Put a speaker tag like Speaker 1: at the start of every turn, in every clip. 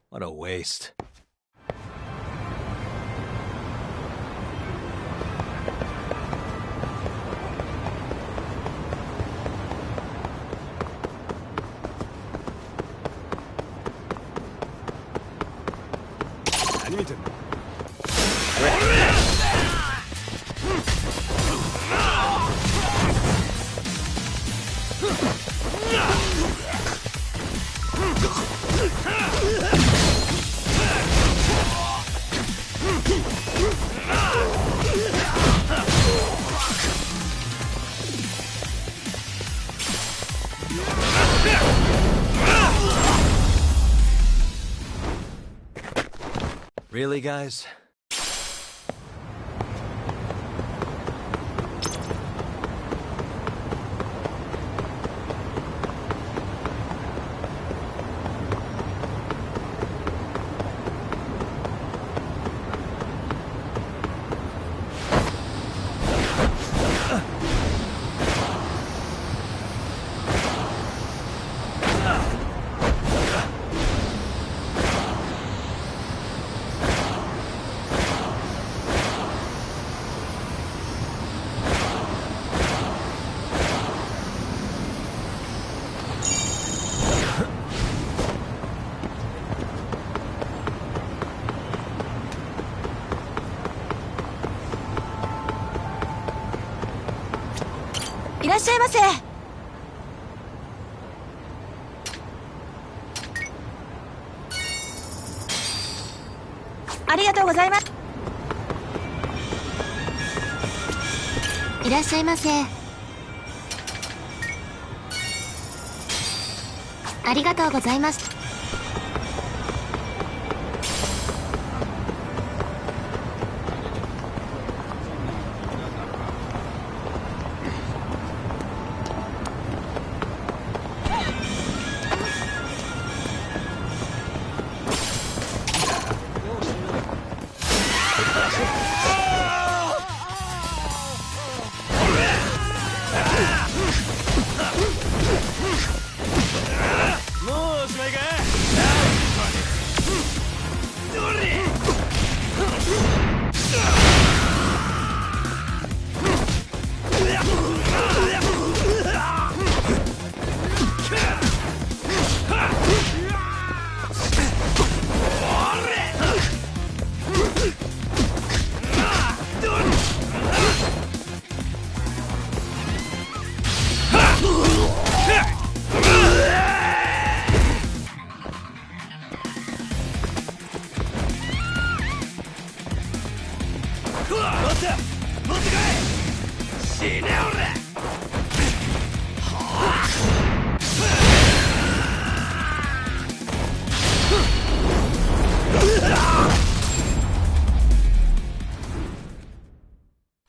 Speaker 1: What a waste. Really, guys?
Speaker 2: いらっしゃいませ。ありがとうございます。いらっしゃいませ。ありがとうございます。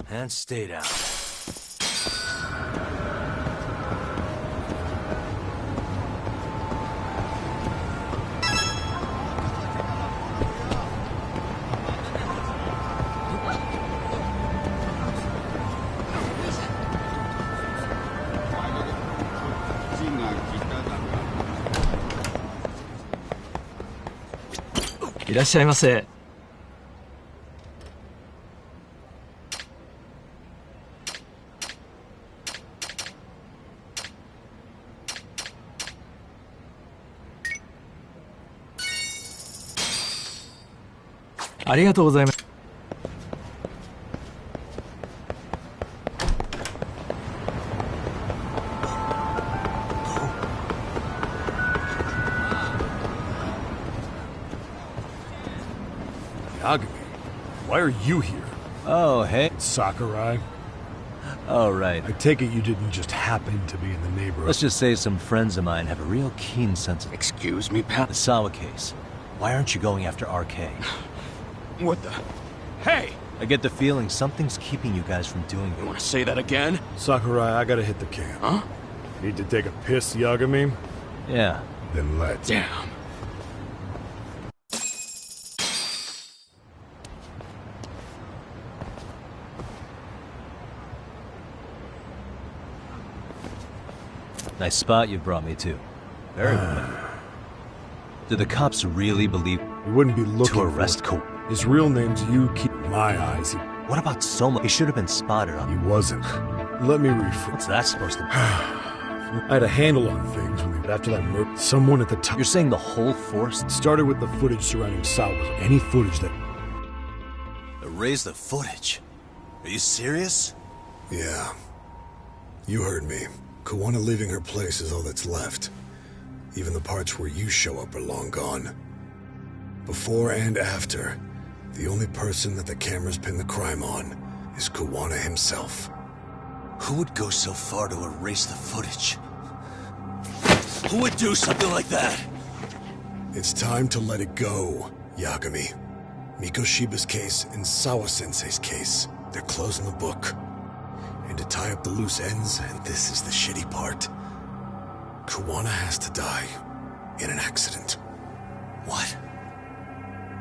Speaker 1: And stay down.
Speaker 3: いらっしゃいませ。ありがとうございます。
Speaker 4: Yagami, why are you here?
Speaker 1: Oh, hey.
Speaker 4: Sakurai,
Speaker 1: Oh, right.
Speaker 4: I take it you didn't just happen to be in the neighborhood.
Speaker 1: Let's just say some friends of mine have a real keen sense of...
Speaker 5: Excuse me, pal?
Speaker 1: The Sawa case. Why aren't you going after RK?
Speaker 5: What the... Hey!
Speaker 1: I get the feeling something's keeping you guys from doing
Speaker 5: You
Speaker 1: it.
Speaker 5: wanna say that again?
Speaker 4: Sakurai, I gotta hit the can.
Speaker 5: Huh?
Speaker 4: Need to take a piss, Yagami?
Speaker 1: Yeah.
Speaker 4: Then let's.
Speaker 5: Damn.
Speaker 1: Nice spot you brought me to. Very familiar. Do the cops really believe
Speaker 4: We wouldn't be looking
Speaker 1: to arrest
Speaker 4: for...
Speaker 1: Ko?
Speaker 4: His real name's Yuki. In my eyes,
Speaker 1: What about Soma? He should have been spotted
Speaker 4: he
Speaker 1: on...
Speaker 4: wasn't. Let me rephrase.
Speaker 1: What's that supposed to be?
Speaker 4: I had a handle on things when they... After that murder, someone at the top...
Speaker 1: You're saying the whole force?
Speaker 4: Started with the footage surrounding Sawa. Any footage that...
Speaker 1: Erase the footage? Are you serious?
Speaker 6: Yeah. You heard me. Kawana leaving her place is all that's left. Even the parts where you show up are long gone. Before and after, the only person that the cameras pin the crime on is Kawana himself.
Speaker 1: Who would go so far to erase the footage? Who would do something like that?
Speaker 6: It's time to let it go, Yagami. Mikoshiba's case and Sawa-sensei's case, they're closing the book. And to tie up the loose ends, and this is the shitty part, Kawana has to die in an accident.
Speaker 1: What?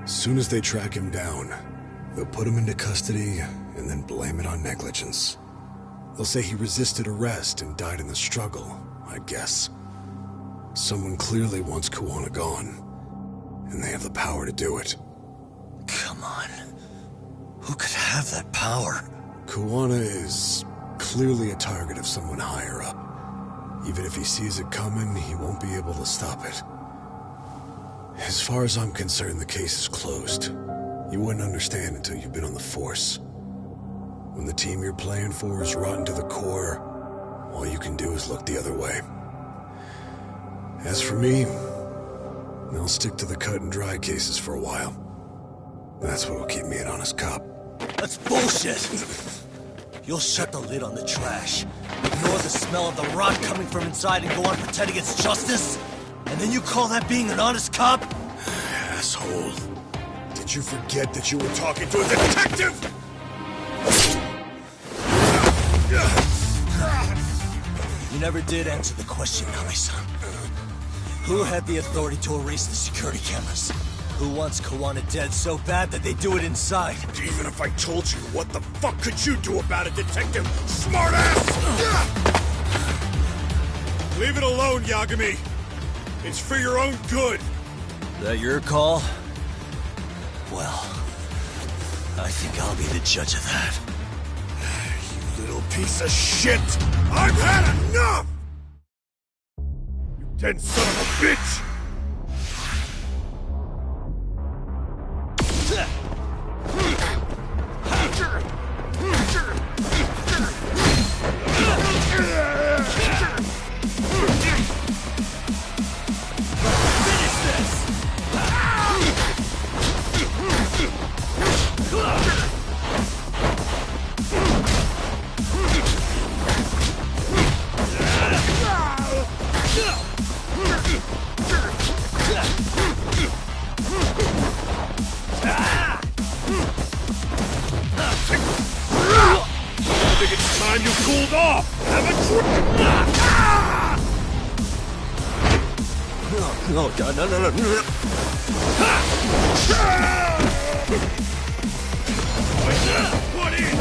Speaker 6: Soon as they track him down, they'll put him into custody and then blame it on negligence. They'll say he resisted arrest and died in the struggle, I guess. Someone clearly wants Kawana gone, and they have the power to do it.
Speaker 1: Come on. Who could have that power?
Speaker 6: Kawana is clearly a target of someone higher up. Even if he sees it coming, he won't be able to stop it. As far as I'm concerned, the case is closed. You wouldn't understand until you've been on the force. When the team you're playing for is rotten to the core, all you can do is look the other way. As for me, I'll stick to the cut and dry cases for a while. That's what'll keep me an honest cop.
Speaker 1: That's bullshit! You'll shut the lid on the trash, ignore the smell of the rot coming from inside and go on pretending it's justice? And then you call that being an honest cop?
Speaker 6: Asshole. Did you forget that you were talking to a detective?
Speaker 1: You never did answer the question, Nami-san. Who had the authority to erase the security cameras? Who wants Kawana dead so bad that they do it inside?
Speaker 6: Even if I told you, what the fuck could you do about it, detective? Smartass! Leave it alone, Yagami. It's for your own good.
Speaker 1: Is that your call? Well, I think I'll be the judge of that.
Speaker 6: You little piece of shit! I've had enough! You dead son of a bitch! I think it's time you cooled off! Have a drink!
Speaker 1: No, God, no.
Speaker 6: Put in!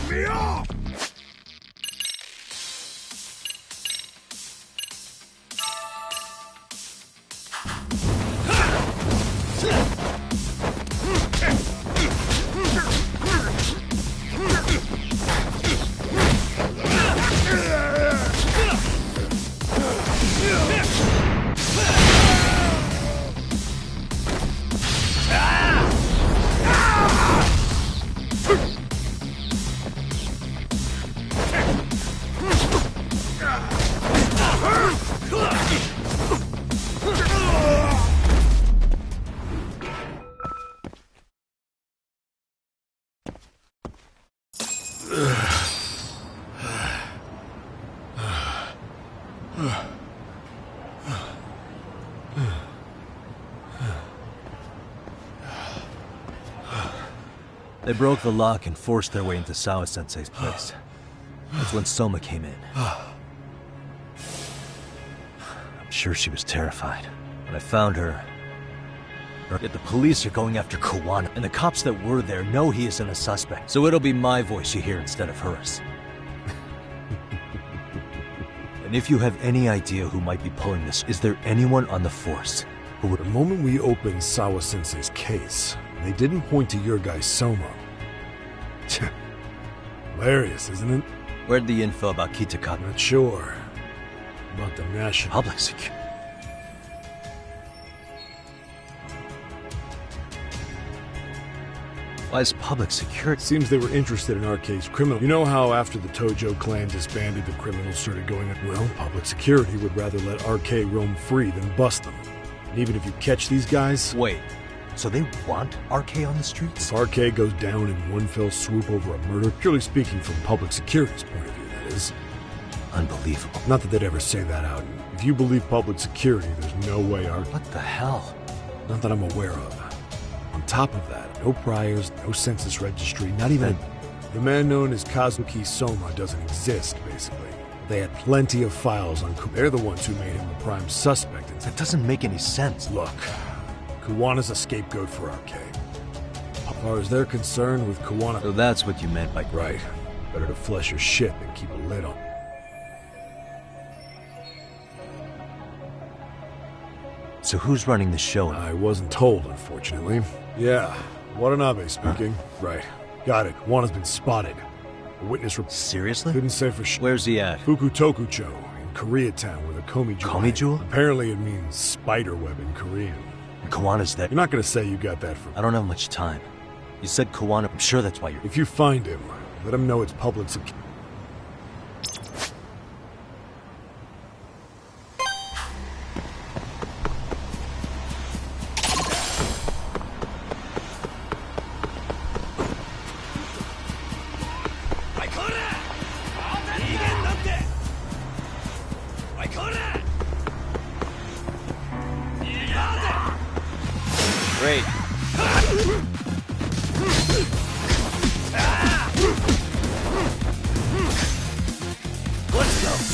Speaker 6: Me off!
Speaker 1: They broke the lock and forced their way into Sawa-sensei's place. That's when Soma came in. I'm sure she was terrified. When I found her... Yet the police are going after Kawana, and the cops that were there know he isn't a suspect. So it'll be my voice you hear instead of hers. And if you have any idea who might be pulling this, is there anyone on the force who would...
Speaker 6: The moment we opened Sawa-sensei's case, they didn't point to your guy Soma. Hilarious, isn't it?
Speaker 1: Where'd the info about Kitakata?
Speaker 6: Not sure. About the national...
Speaker 1: Public security. Why is public security?
Speaker 6: Seems they were interested in RK's criminal. You know how after the Tojo clan disbanded, the criminals started going... Well, public security would rather let RK roam free than bust them. And even if you catch these guys...
Speaker 1: Wait, so they want RK on the streets?
Speaker 6: If RK goes down in one fell swoop over a murder, purely speaking from public security's point of view, that is.
Speaker 1: Unbelievable.
Speaker 6: Not that they'd ever say that out. If you believe public security, there's no way
Speaker 1: What the hell?
Speaker 6: Not that I'm aware of. On top of that, no priors, no census registry, not even... The man known as Kazuki Soma doesn't exist, basically. They had plenty of files on... They're the ones who made him the prime suspect.
Speaker 1: That doesn't make any sense.
Speaker 6: Look, Kawana's a scapegoat for RK. As far as they're concerned with Kawana...
Speaker 1: So that's what you meant by...
Speaker 6: Right. Better to flush your shit than keep a lid on.
Speaker 1: So who's running the show?
Speaker 6: I wasn't told, unfortunately. Yeah, Watanabe speaking. Right. Got it. Wana's been spotted. A witness
Speaker 1: Seriously?
Speaker 6: Couldn't say for sure.
Speaker 1: Where's he at?
Speaker 6: Fukutokucho, in Koreatown, with a Komi jewel.
Speaker 1: Komi jewel?
Speaker 6: Apparently it means spider web in Korean.
Speaker 1: And Kawana's there.
Speaker 6: You're not gonna say you got that from...
Speaker 1: I don't have much time. You said Kawana. I'm sure that's why you're...
Speaker 6: If you find him, let him know it's public security.
Speaker 1: Great. Let's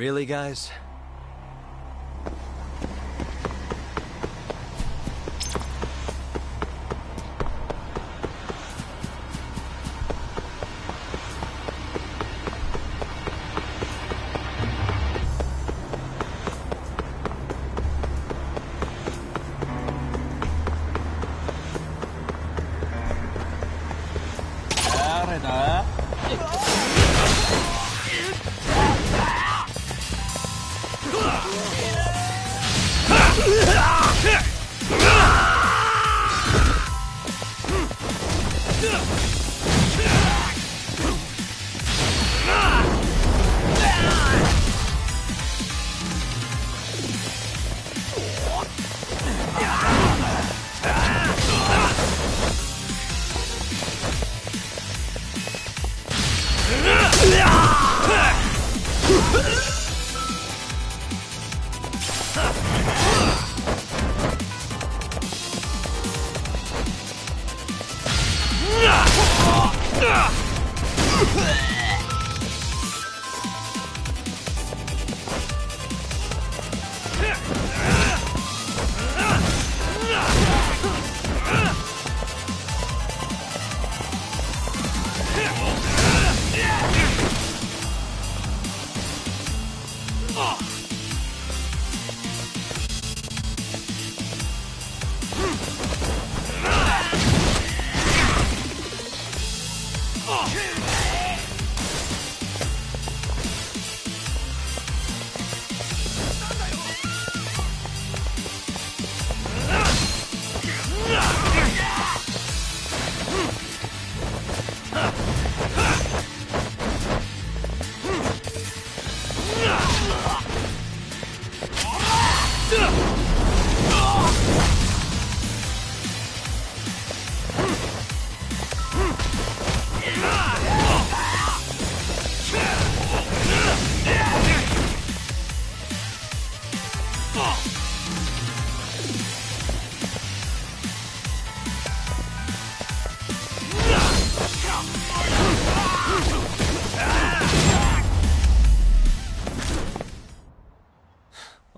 Speaker 1: Really, guys?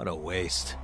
Speaker 1: What a waste.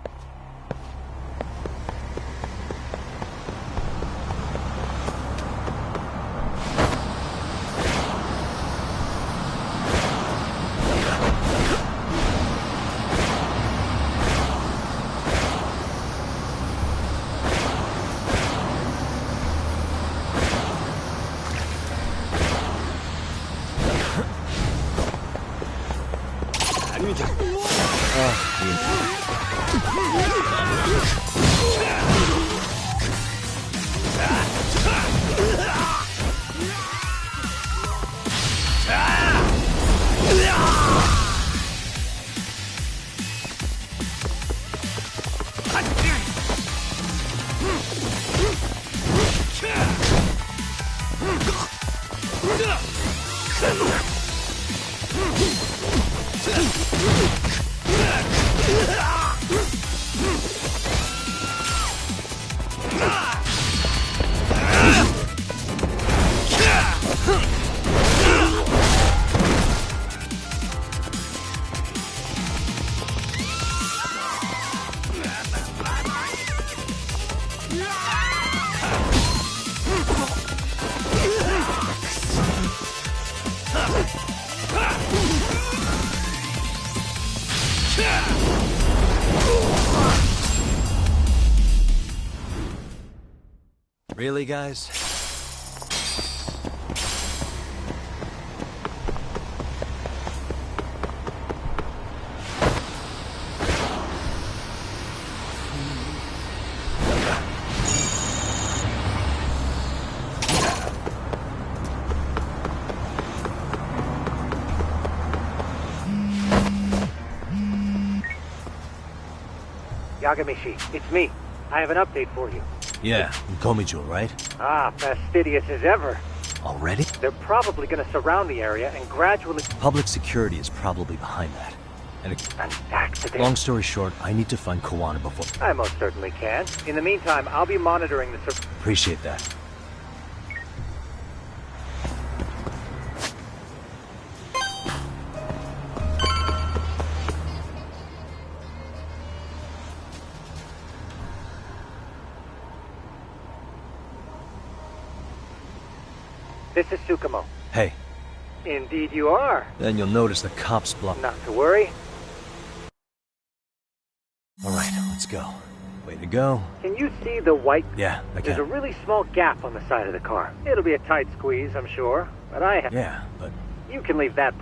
Speaker 1: Really, guys?
Speaker 7: Yagami, it's me. I have an update for you.
Speaker 1: Yeah, Komijul, right?
Speaker 7: Ah, fastidious as ever.
Speaker 1: Already?
Speaker 7: They're probably gonna surround the area and gradually...
Speaker 1: Public security is probably behind that. And
Speaker 7: An accident?
Speaker 1: long story short, I need to find Kawana before...
Speaker 7: I most certainly can. In the meantime, I'll be monitoring the...
Speaker 1: Appreciate that.
Speaker 7: This is Tsukumo.
Speaker 1: Hey,
Speaker 7: Indeed you are.
Speaker 1: then you'll notice the cops block...
Speaker 7: Not to worry.
Speaker 1: Alright, let's go. Way to go.
Speaker 7: Can you see the white...
Speaker 1: Yeah, I
Speaker 7: There's a
Speaker 1: can.
Speaker 7: really small gap on the side of the car. It'll be a tight squeeze, I'm sure. But I have...
Speaker 1: Yeah, but...
Speaker 7: You can leave that...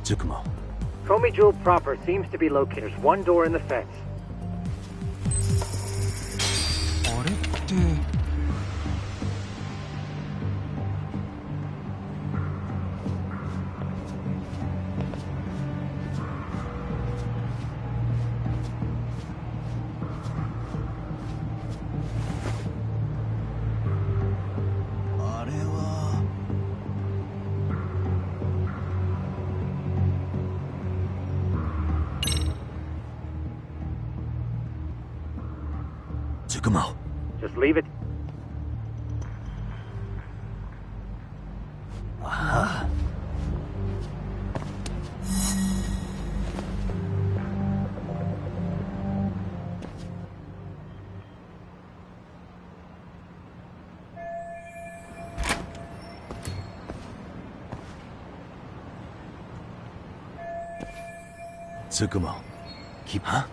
Speaker 1: Tsukumo.
Speaker 7: Komi Jewel proper seems to be located. There's one door in the fence.
Speaker 3: あれって。あれは。
Speaker 1: Tsukumo.
Speaker 7: Just leave it.
Speaker 1: Aha. Tsukumo. Keep, huh?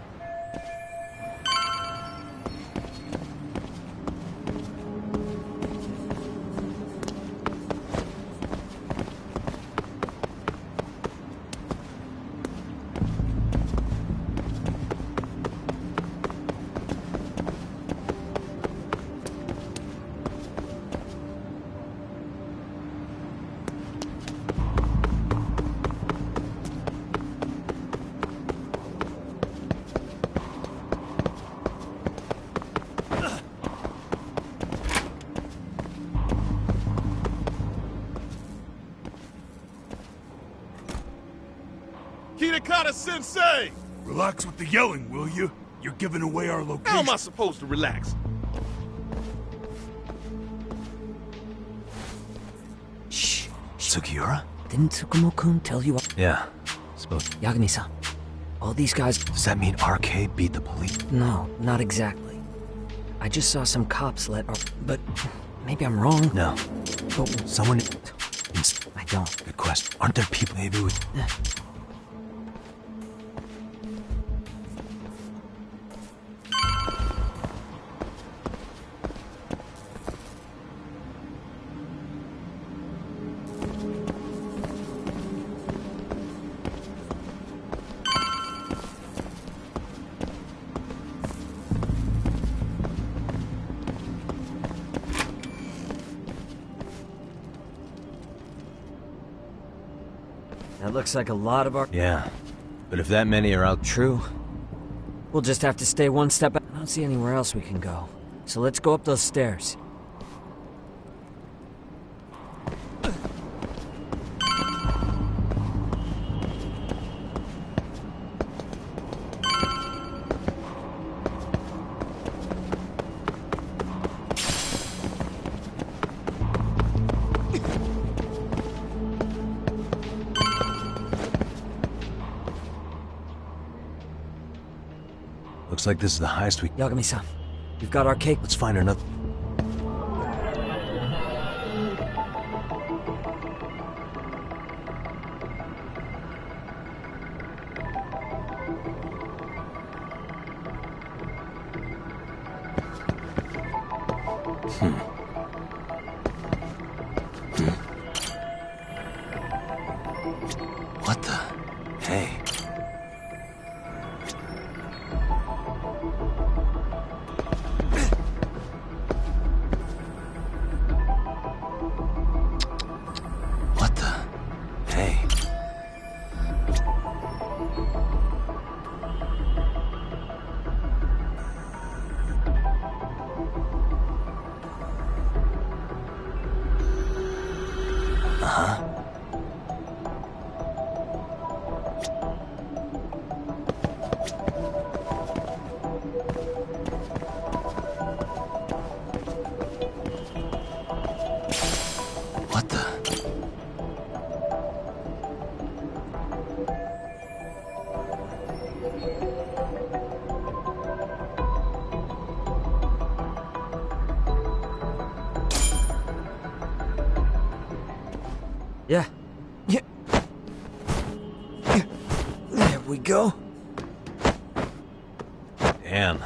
Speaker 8: Sensei! Relax with the yelling, will you? You're giving away our location. How am I supposed to relax?
Speaker 1: Shh. Sugiura?
Speaker 9: Didn't Tsukumo-kun tell you?
Speaker 1: Yeah. Suppose.
Speaker 9: Yagami-san, all these guys...
Speaker 1: Does that mean RK beat the police?
Speaker 9: No, not exactly. I just saw some cops let... But maybe I'm wrong.
Speaker 1: No.
Speaker 9: But...
Speaker 1: Someone...
Speaker 9: I don't.
Speaker 1: Good question. Aren't there people maybe with...
Speaker 9: That looks like a lot of our...
Speaker 1: Yeah. But if that many are out...
Speaker 9: True. We'll just have to stay one step... I don't see anywhere else we can go. So let's go up those stairs.
Speaker 1: Looks like this is the highest we...
Speaker 9: Yagami-san, we've got our cake.
Speaker 1: Let's find another... What the... Hey... What the...
Speaker 9: Yeah. Yeah. There we go.
Speaker 1: Damn.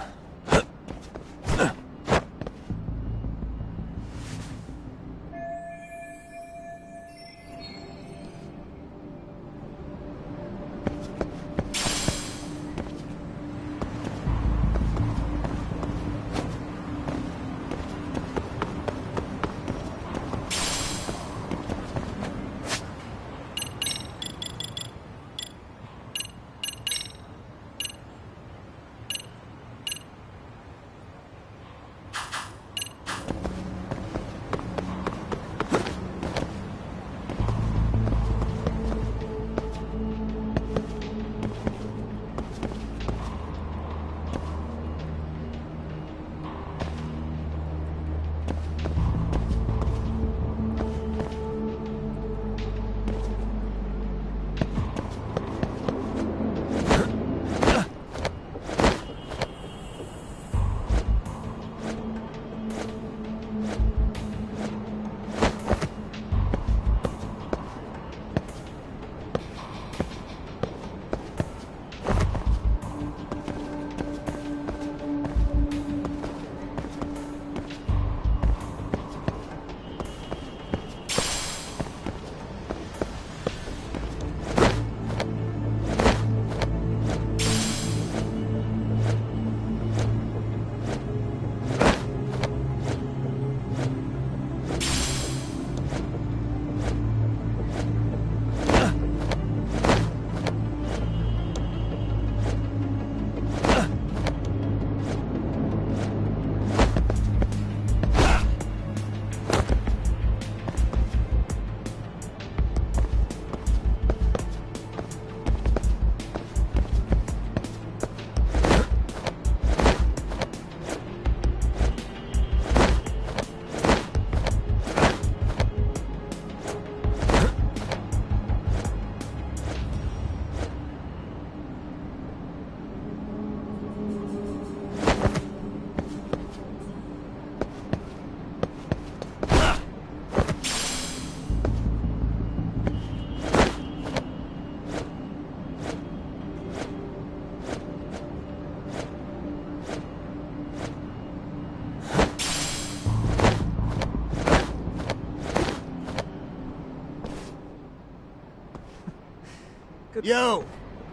Speaker 3: Yo,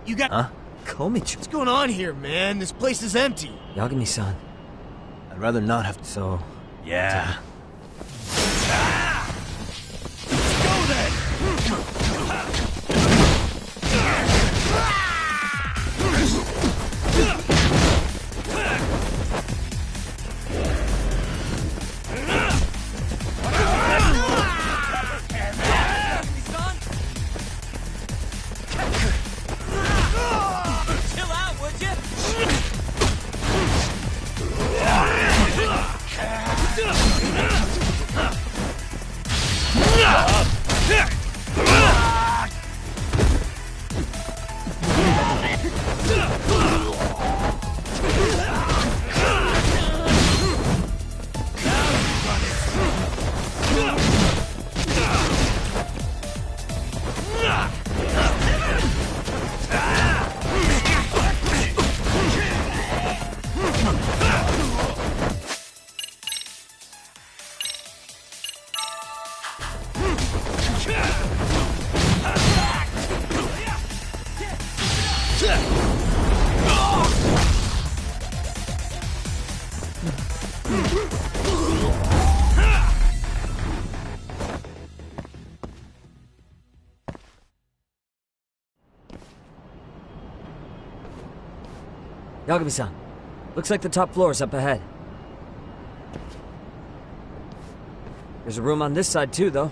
Speaker 3: you got...
Speaker 1: Huh?
Speaker 9: Komichi.
Speaker 3: What's going on here, man? This place is empty.
Speaker 9: Yagami-san.
Speaker 1: I'd rather not have to.
Speaker 9: So...
Speaker 1: Yeah.
Speaker 3: Go then!
Speaker 9: Chill out, would you? Yagami-san, looks like the top floor is up ahead. There's a room on this side too, though.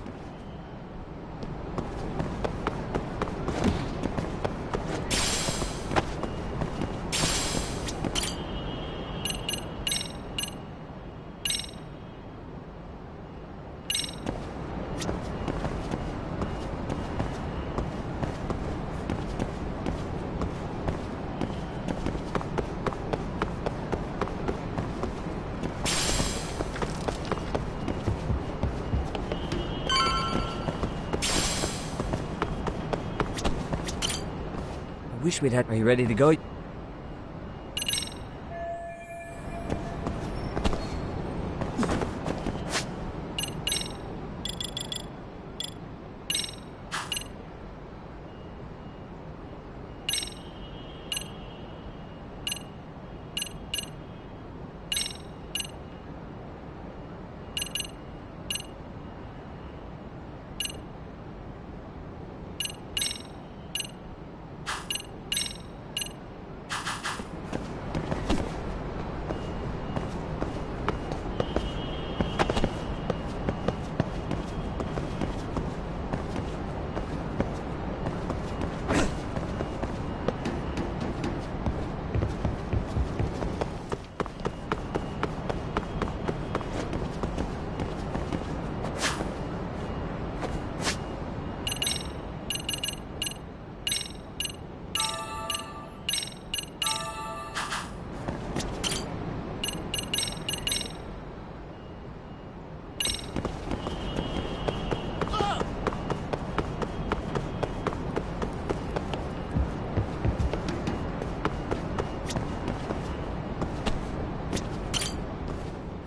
Speaker 9: I wish we'd had... Are you ready to go?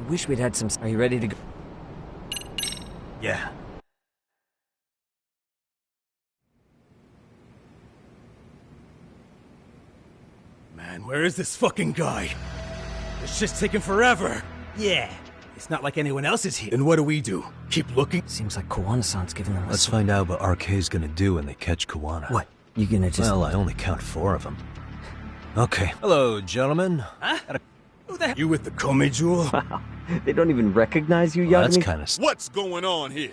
Speaker 9: I wish we'd had some... Are you ready to go?
Speaker 1: Yeah.
Speaker 3: Man, where is this fucking guy? This shit's taking forever. Yeah. It's not like anyone else is here. Then what do we do? Keep looking?
Speaker 9: Seems like Kawana-san's giving them a...
Speaker 1: Let's find out what RK's gonna do when they catch Kawana.
Speaker 9: What? You gonna just...
Speaker 1: Well, I only count 4 of them. Okay. Hello, gentlemen.
Speaker 3: Huh? Who the hell? You with the Kome jewel?
Speaker 9: Wow. They don't even recognize you, Yagami?
Speaker 1: Well, that's kind of...
Speaker 8: What's going on here?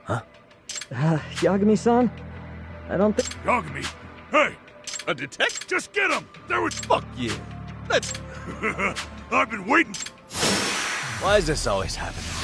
Speaker 1: Huh?
Speaker 9: Yagami-san? I don't think...
Speaker 8: Yagami! Hey! A detective? Just get him! There was... Fuck yeah! Let's... I've been waiting...
Speaker 1: Why does this always happen to me?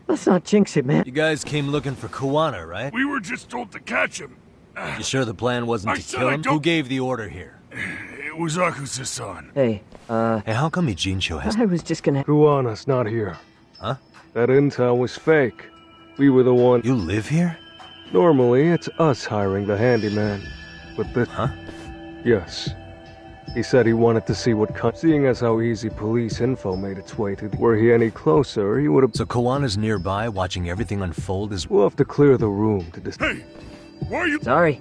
Speaker 9: Let's not jinx it, man.
Speaker 1: You guys came looking for Kuwana, right?
Speaker 8: We were just told to catch him.
Speaker 1: You sure the plan wasn't
Speaker 8: I
Speaker 1: to
Speaker 8: said
Speaker 1: kill
Speaker 8: I
Speaker 1: him?
Speaker 8: don't-
Speaker 1: Who gave the order here?
Speaker 8: It was Akusa-san.
Speaker 9: Hey,
Speaker 1: Hey, how come Ijincho has...
Speaker 9: I was just gonna...
Speaker 10: Kuwana's not here.
Speaker 1: Huh?
Speaker 10: That intel was fake. We were the one...
Speaker 1: You live here?
Speaker 10: Normally, it's us hiring the handyman. But this...
Speaker 1: Huh?
Speaker 10: Yes. He said he wanted to see what seeing as how easy police info made its way to... Were he any closer, he would have...
Speaker 1: So Kuwana's nearby, watching everything unfold as...
Speaker 10: We'll have to clear the room to
Speaker 8: Hey! Why are you...
Speaker 9: Sorry.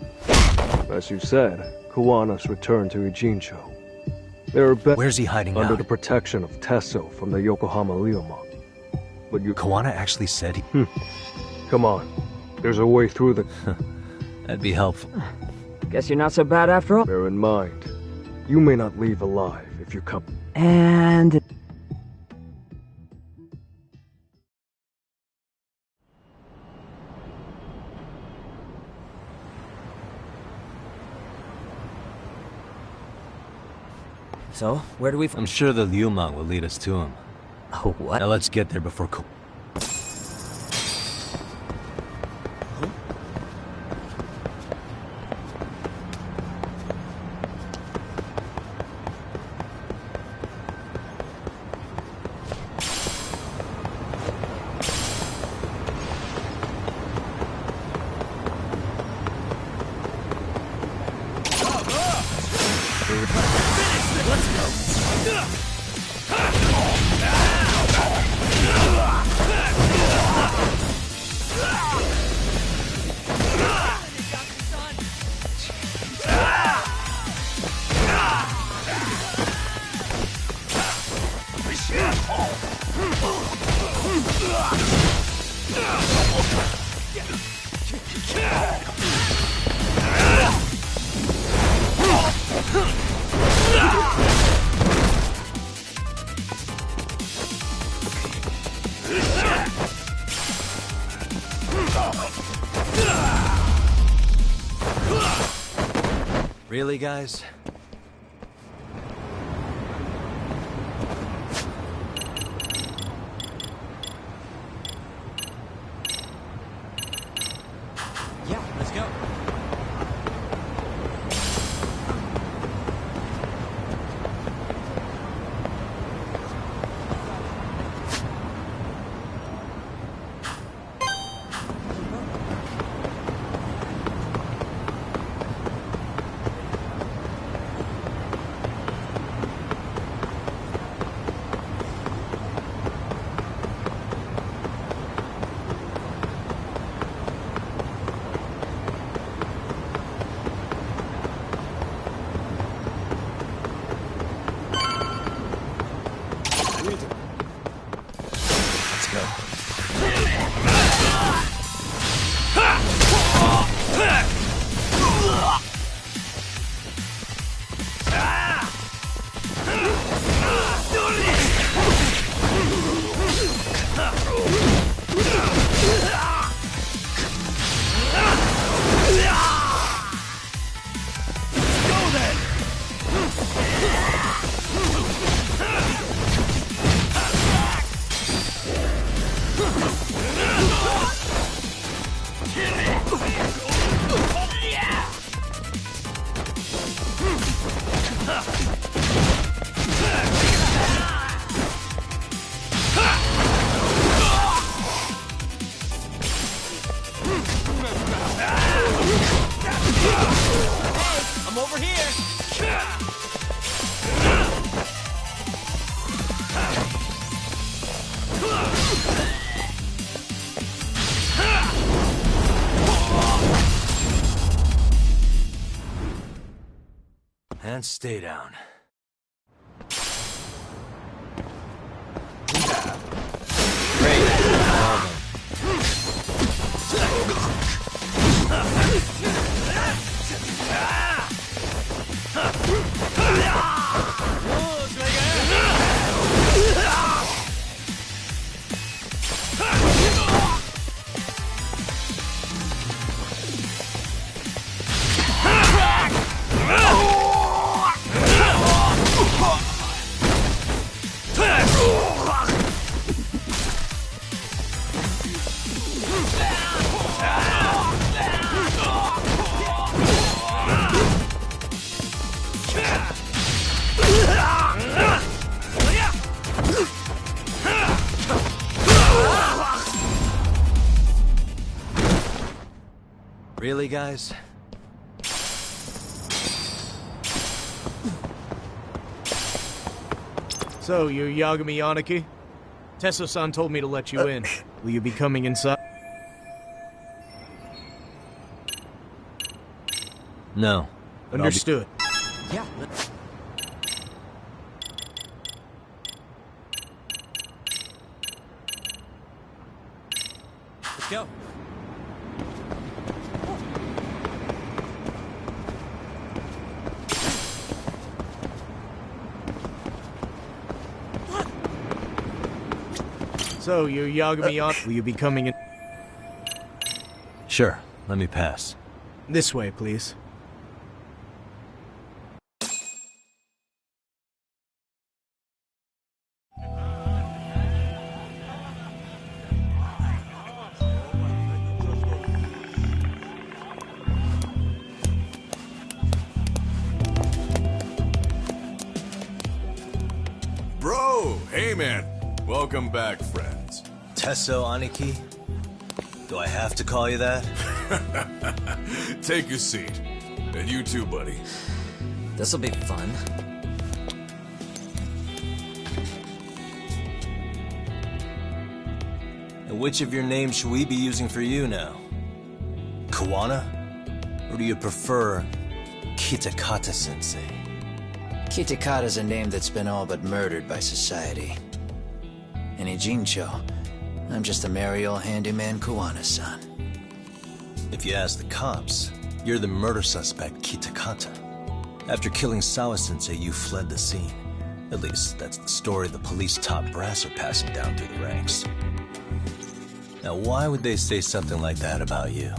Speaker 10: As you said, Kuwana's returned to Ijincho. There are
Speaker 1: Where's he hiding
Speaker 10: under
Speaker 1: out?
Speaker 10: the protection of Tesso from the Yokohama Ryoma. But you...
Speaker 1: Kuwana actually said he...
Speaker 10: Come on. There's a way through the...
Speaker 1: That'd be helpful.
Speaker 9: Guess you're not so bad after all.
Speaker 10: Bear in mind, you may not leave alive if you come...
Speaker 9: And... So, where do we...
Speaker 1: I'm sure the Ryuma will lead us to him.
Speaker 9: Oh, what?
Speaker 1: Now let's get there before Really, guys?
Speaker 9: Yeah, let's go.
Speaker 1: Let's go.
Speaker 9: I'm over here!
Speaker 1: And stay down. Really, guys?
Speaker 3: So, you're Yagami Yaniki? Tesso-san told me to let you in. Will you be coming inside?
Speaker 1: No. but I'll be-
Speaker 3: Understood.
Speaker 9: Yeah. Let's go.
Speaker 3: So, you're Yagami Yaniki. Will you be coming in?
Speaker 1: Sure, let me pass.
Speaker 3: This way, please.
Speaker 8: Bro, hey man. Welcome back, friends.
Speaker 1: Tesso Aniki? Do I have to call you that?
Speaker 8: Take your seat. And you too, buddy.
Speaker 9: This'll be fun.
Speaker 1: And which of your names should we be using for you now? Kawana? Or do you prefer Kitakata-sensei?
Speaker 11: Kitakata's a name that's been all but murdered by society. And Ijincho, I'm just a merry old handyman Kawana-san.
Speaker 1: If you ask the cops, you're the murder suspect Kitakata. After killing Sawa-sensei, you fled the scene. At least, that's the story the police top brass are passing down through the ranks. Now, why would they say something like that about you?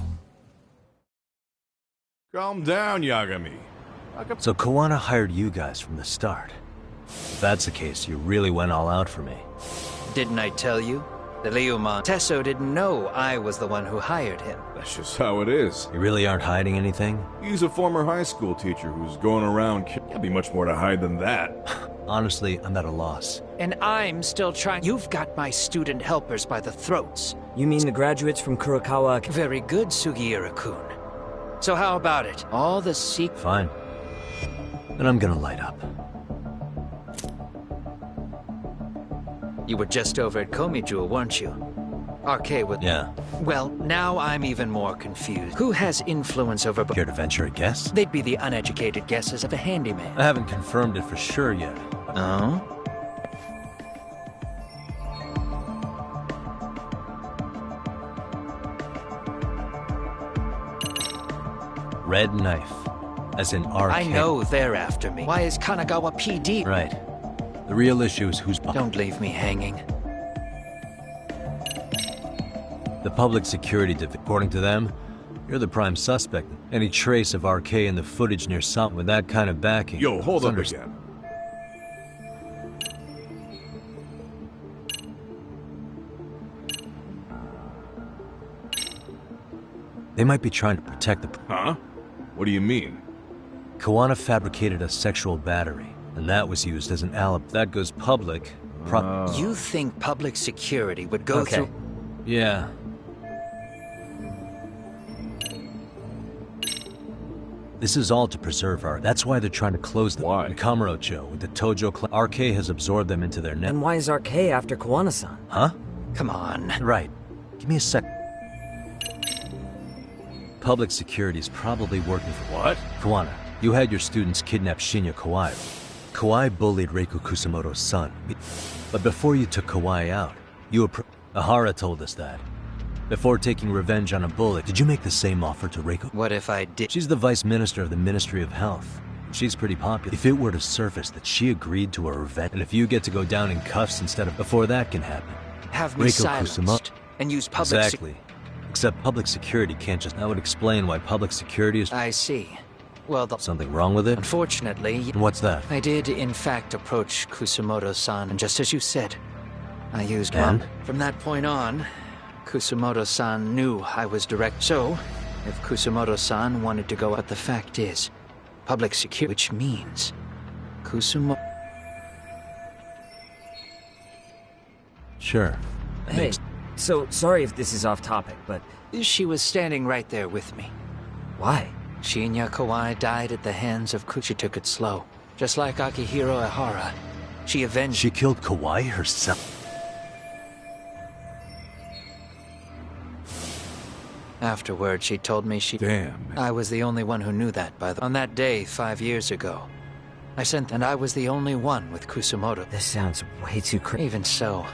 Speaker 8: Calm down, Yagami.
Speaker 1: So Kawana hired you guys from the start. If that's the case, you really went all out for me.
Speaker 11: Didn't I tell you? The Ryuman Tesso didn't know I was the one who hired him.
Speaker 8: That's just how it is.
Speaker 1: You really aren't hiding anything?
Speaker 8: He's a former high school teacher who's going around. Can't be much more to hide than that.
Speaker 1: Honestly, I'm at a loss.
Speaker 11: And I'm still trying. You've got my student helpers by the throats.
Speaker 9: You mean the graduates from Kurokawa?
Speaker 11: Very good, Sugiura-kun. So how about it? All the
Speaker 1: Fine. Then I'm gonna light up.
Speaker 11: You were just over at Komijou, weren't you? RK with...
Speaker 1: Yeah.
Speaker 11: Well, now I'm even more confused. Who has influence over...
Speaker 1: Care to venture a guess?
Speaker 11: They'd be the uneducated guesses of a handyman.
Speaker 1: I haven't confirmed it for sure yet.
Speaker 11: Oh?
Speaker 1: Red knife. As in RK.
Speaker 11: I know they're after me. Why is Kanagawa PD?
Speaker 1: Right. The real issue is who's...
Speaker 11: Don't leave me hanging.
Speaker 1: The public security division. According to them, you're the prime suspect. Any trace of RK in the footage near something with that kind of backing...
Speaker 8: Yo, hold up again.
Speaker 1: They might be trying to protect the...
Speaker 8: Huh? What do you mean?
Speaker 1: Kawana fabricated a sexual battery, and that was used as an alibi. That goes public.
Speaker 11: You think public security would go through...
Speaker 1: Yeah. This is all to preserve our... That's why they're trying to close them.
Speaker 8: Why?
Speaker 1: In Kamurocho, with the Tojo clan, RK has absorbed them into their net.
Speaker 9: And why is RK after Kawana-san?
Speaker 1: Huh?
Speaker 11: Come on.
Speaker 1: Right. Give me a sec. Public security is probably working for...
Speaker 8: What?
Speaker 1: Kawana, you had your students kidnap Shinya Kawai. Kawai bullied Reiku Kusamoto's son. But before you took Kawai out, you were... Ahara told us that. Before taking revenge on a bullet, did you make the same offer to Reiku?
Speaker 11: What if I did?
Speaker 1: She's the vice minister of the Ministry of Health. She's pretty popular. If it were to surface that she agreed to a revenge, and if you get to go down in cuffs instead of... Before that can happen.
Speaker 11: Have me silenced and use public...
Speaker 1: Exactly. Except public security can't just... That would explain why public security is...
Speaker 11: I see. Well,
Speaker 1: Something wrong with it?
Speaker 11: Unfortunately...
Speaker 1: And what's that?
Speaker 11: I did, in fact, approach Kusumoto-san, and just as you said, I used
Speaker 1: And?
Speaker 11: one. From that point on, Kusumoto-san knew I was direct. So, if Kusumoto-san wanted to go out, the fact is, public security, which means Kusumoto...
Speaker 1: Sure.
Speaker 9: Hey, so sorry if this is off topic, but...
Speaker 11: She was standing right there with me.
Speaker 9: Why?
Speaker 11: Shinya Kawai died at the hands of She took it slow. Just like Akihiro Ehara. She avenged...
Speaker 1: She killed Kawai herself?
Speaker 11: Afterward, she told me she...
Speaker 8: Damn.
Speaker 11: I was the only one who knew that, on that day 5 years ago. I sent... And I was the only one with Kusumoto.
Speaker 9: This sounds way too crazy.
Speaker 11: Even so...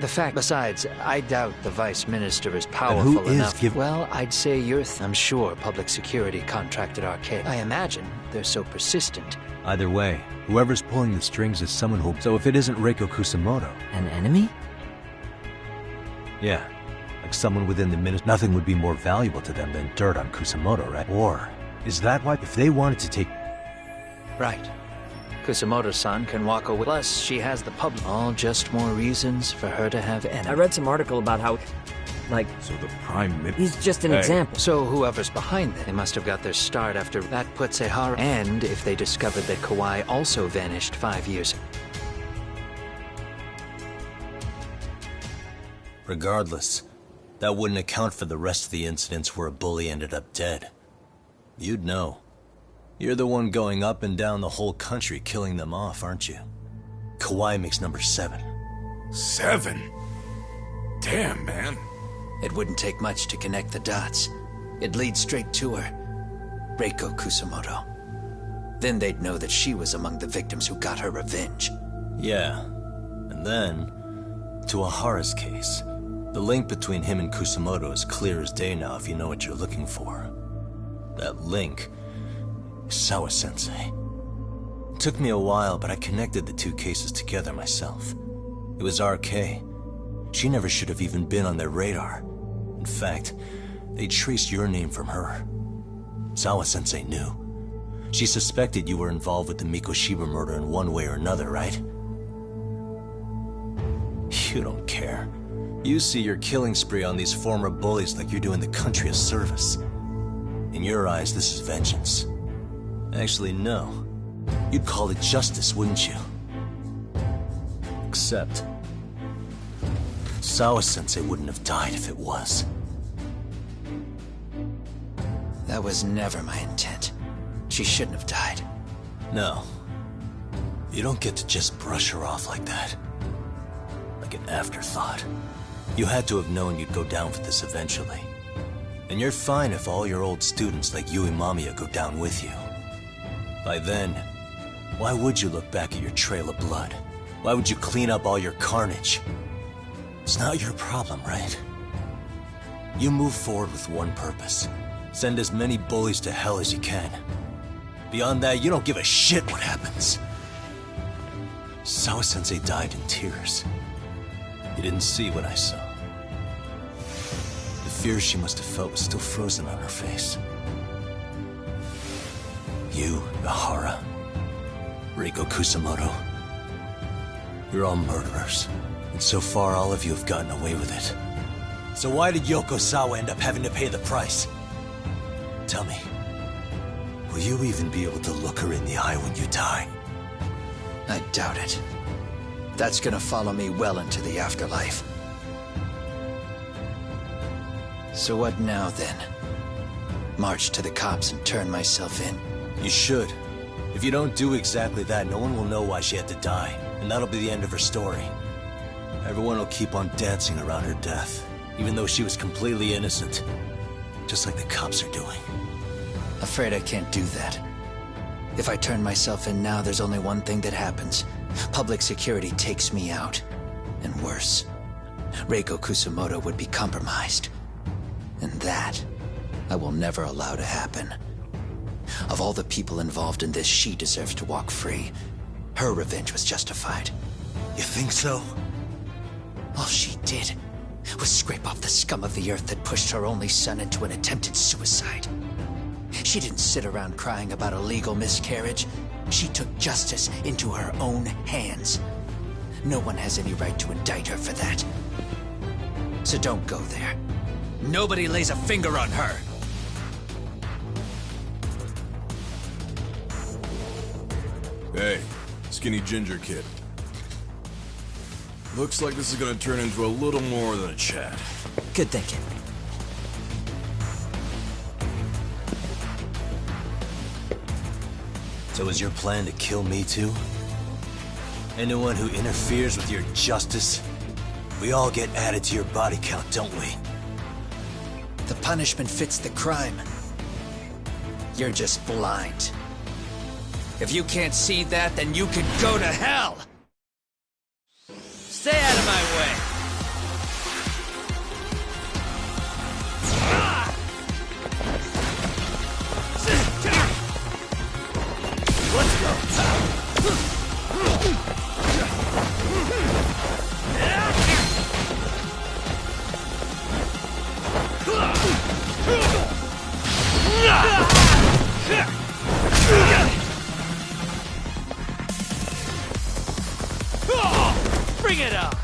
Speaker 11: The fact... Besides, I doubt the Vice Minister is powerful enough. Well, I'd say I'm sure public security contracted our case. I imagine they're so persistent.
Speaker 1: Either way, whoever's pulling the strings is someone who... So if it isn't Reiko Kusumoto...
Speaker 9: An enemy?
Speaker 1: Yeah. Like someone within the ministry, nothing would be more valuable to them than dirt on Kusumoto, right? Or is that why, if they wanted to take...
Speaker 11: Right. Kusumoto-san can walk away. Plus, she has the public. All just more reasons for her to have enemies.
Speaker 9: I read some article about how, like...
Speaker 8: So the Prime Minister...
Speaker 9: He's just an example.
Speaker 11: So whoever's behind it, they must have got their start after... That puts Ehara... And if they discovered that Kawai also vanished 5 years ago.
Speaker 1: Regardless, that wouldn't account for the rest of the incidents where a bully ended up dead. You'd know. You're the one going up and down the whole country killing them off, aren't you? Kawai makes number 7.
Speaker 8: 7? Damn, man.
Speaker 11: It wouldn't take much to connect the dots. It'd lead straight to her. Reiko Kusumoto. Then they'd know that she was among the victims who got her revenge.
Speaker 1: Yeah. And then, to Ahara's case. The link between him and Kusumoto is clear as day now if you know what you're looking for. That link is Sawa-sensei. It took me a while, but I connected the two cases together myself. It was RK. She never should have even been on their radar. In fact, they traced your name from her. Sawa-sensei knew. She suspected you were involved with the Mikoshiba murder in one way or another, right? You don't care. You see your killing spree on these former bullies like you're doing the country a service. In your eyes, this is vengeance. Actually, no. You'd call it justice, wouldn't you? Except... Sawa-sensei wouldn't have died if it was.
Speaker 11: That was never my intent. She shouldn't have died.
Speaker 1: No. You don't get to just brush her off like that. Like an afterthought. You had to have known you'd go down for this eventually. And you're fine if all your old students like Yui Mamiya go down with you. By then, why would you look back at your trail of blood? Why would you clean up all your carnage? It's not your problem, right? You move forward with one purpose. Send as many bullies to hell as you can. Beyond that, you don't give a shit what happens. Sawa-sensei died in tears. You didn't see what I saw. The fear she must have felt was still frozen on her face. You, Ehara, Reiko Kusumoto, you're all murderers. And so far, all of you have gotten away with it. So why did Yoko Sawa end up having to pay the price? Tell me, will you even be able to look her in the eye when you die?
Speaker 11: I doubt it. That's gonna follow me well into the afterlife. So what now, then? March to the cops and turn myself in?
Speaker 1: You should. If you don't do exactly that, no one will know why she had to die, and that'll be the end of her story. Everyone will keep on dancing around her death, even though she was completely innocent. Just like the cops are doing.
Speaker 11: Afraid I can't do that. If I turn myself in now, there's only one thing that happens. Public security takes me out. And worse, Reiko Kusumoto would be compromised. And that, I will never allow to happen. Of all the people involved in this, she deserves to walk free. Her revenge was justified.
Speaker 1: You think so?
Speaker 11: All she did was scrape off the scum of the earth that pushed her only son into an attempted suicide. She didn't sit around crying about a legal miscarriage. She took justice into her own hands. No one has any right to indict her for that. So don't go there. Nobody lays a finger on her.
Speaker 8: Hey, skinny ginger kid. Looks like this is gonna turn into a little more than a chat.
Speaker 9: Good thinking.
Speaker 1: So is your plan to kill me too? Anyone who interferes with your justice? We all get added to your body count, don't we?
Speaker 11: The punishment fits the crime. You're just blind. If you can't see that, then you can go to hell! Stay out of my way! Let's go! Bring it up!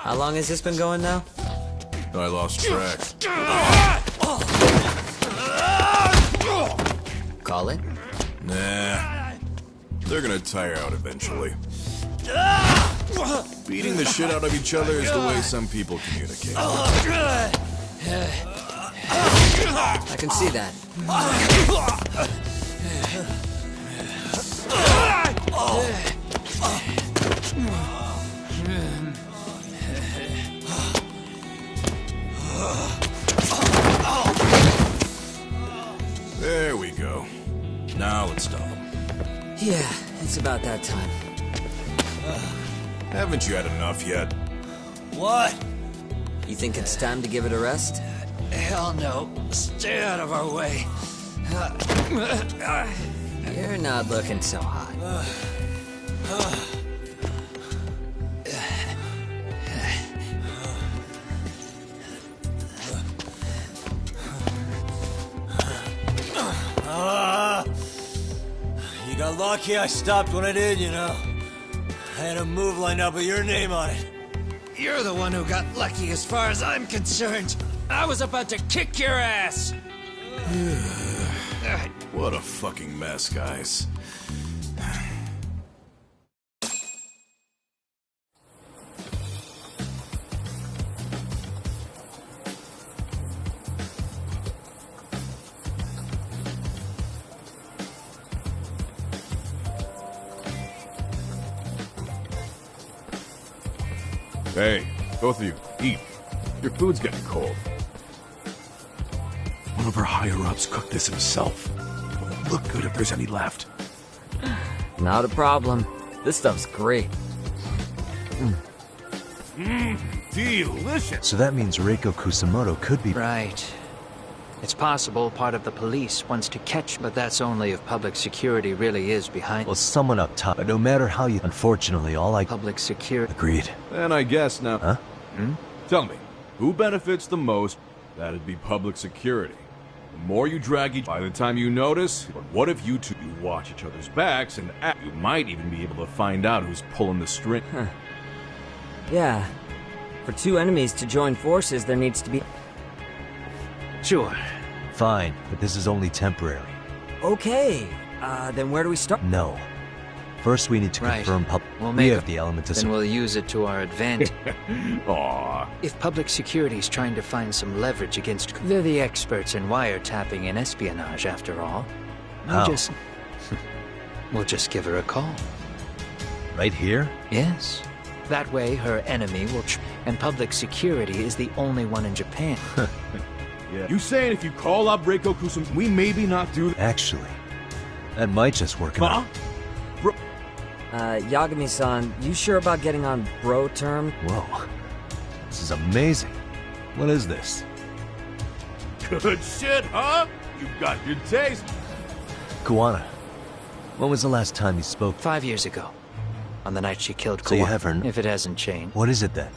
Speaker 9: How long has this been going now?
Speaker 8: I lost track.
Speaker 11: Call it?
Speaker 8: Nah. They're gonna tire out eventually. Beating the shit out of each other is the way some people communicate.
Speaker 9: I can see that.
Speaker 8: There we go. Now let's stop them.
Speaker 9: Yeah, it's about that time.
Speaker 8: Haven't you had enough yet?
Speaker 1: What?
Speaker 9: You think it's time to give it a rest?
Speaker 11: Hell no. Stay out of our way.
Speaker 9: You're not looking so hot.
Speaker 1: You got lucky I stopped when I did, you know. I had a move lined up with your name on it.
Speaker 11: You're the one who got lucky as far as I'm concerned. I was about to kick your ass.
Speaker 8: What a fucking mess, guys.
Speaker 5: Hey, both of you, eat. Your food's getting cold.
Speaker 8: One of our higher-ups cooked this himself. It won't look good if there's any left.
Speaker 9: Not a problem. This stuff's great.
Speaker 8: Delicious!
Speaker 1: So that means Reiko Kusamoto could be...
Speaker 11: Right. It's possible part of the police wants to catch, but that's only if public security really is behind.
Speaker 1: Well, someone up top. But no matter how you... Unfortunately, all I...
Speaker 11: Public security.
Speaker 1: Agreed.
Speaker 5: And I guess now...
Speaker 1: Huh?
Speaker 5: Tell me, who benefits the most? That'd be public security. The more you drag each... By the time you notice, but what if you two watch each other's backs and act? You might even be able to find out who's pulling the string.
Speaker 9: Huh. Yeah. For two enemies to join forces, there needs to be...
Speaker 11: Sure.
Speaker 1: Fine, but this is only temporary.
Speaker 9: Okay. Then where do we start?
Speaker 1: No. First, we need to
Speaker 11: Right.
Speaker 1: confirm
Speaker 11: We'll
Speaker 1: we
Speaker 11: make
Speaker 1: have the element to...
Speaker 11: Then we'll use it to our advantage.
Speaker 5: Aw.
Speaker 11: If public security's trying to find some leverage against... They're the experts in wiretapping and espionage, after all.
Speaker 1: How?
Speaker 11: We'll just give her a call.
Speaker 1: Right here?
Speaker 11: Yes. That way, her enemy will... and public security is the only one in Japan.
Speaker 5: Yeah. You saying if you call up Reiko Kusum, we maybe not do that?
Speaker 1: Actually, that might just work out.
Speaker 9: Yagami-san, you sure about getting on bro term?
Speaker 1: Whoa. This is amazing. What is this?
Speaker 8: Good shit, huh? You've got your taste.
Speaker 1: Kuwana. When was the last time you spoke?
Speaker 11: 5 years ago. On the night she killed
Speaker 1: So you
Speaker 11: Kawa-
Speaker 1: have her...
Speaker 11: If it hasn't changed.
Speaker 1: What is it then?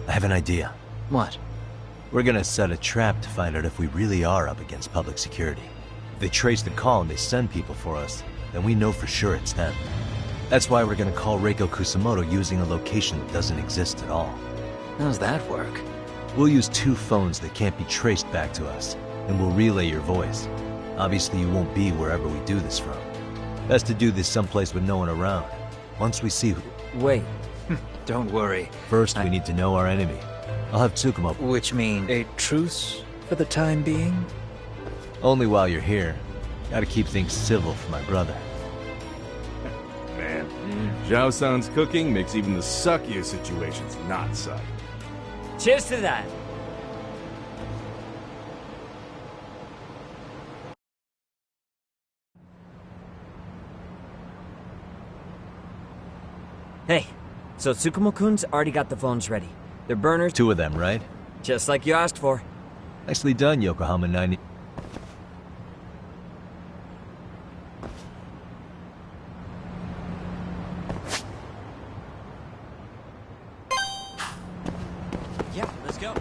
Speaker 1: I have an idea.
Speaker 11: What?
Speaker 1: We're gonna set a trap to find out if we really are up against public security. If they trace the call and they send people for us, then we know for sure it's them. That's why we're gonna call Reiko Kusamoto using a location that doesn't exist at all.
Speaker 11: How's that work?
Speaker 1: We'll use 2 phones that can't be traced back to us, and we'll relay your voice. Obviously you won't be wherever we do this from. Best to do this someplace with no one around. Once we see who...
Speaker 9: Wait.
Speaker 11: Don't worry.
Speaker 1: First, we need to know our enemy. I'll have Tsukuma...
Speaker 11: Which means a truce for the time being?
Speaker 1: Only while you're here. Gotta keep things civil for my brother.
Speaker 5: Man, Zhao-san's cooking makes even the suckiest situations not suck.
Speaker 9: Cheers to that. Hey, so Tsukumo-kun's already got the phones ready. They're burners.
Speaker 1: 2 of them, right?
Speaker 9: Just like you asked for.
Speaker 1: Nicely done, Yokohama 90.
Speaker 9: Yeah, let's go.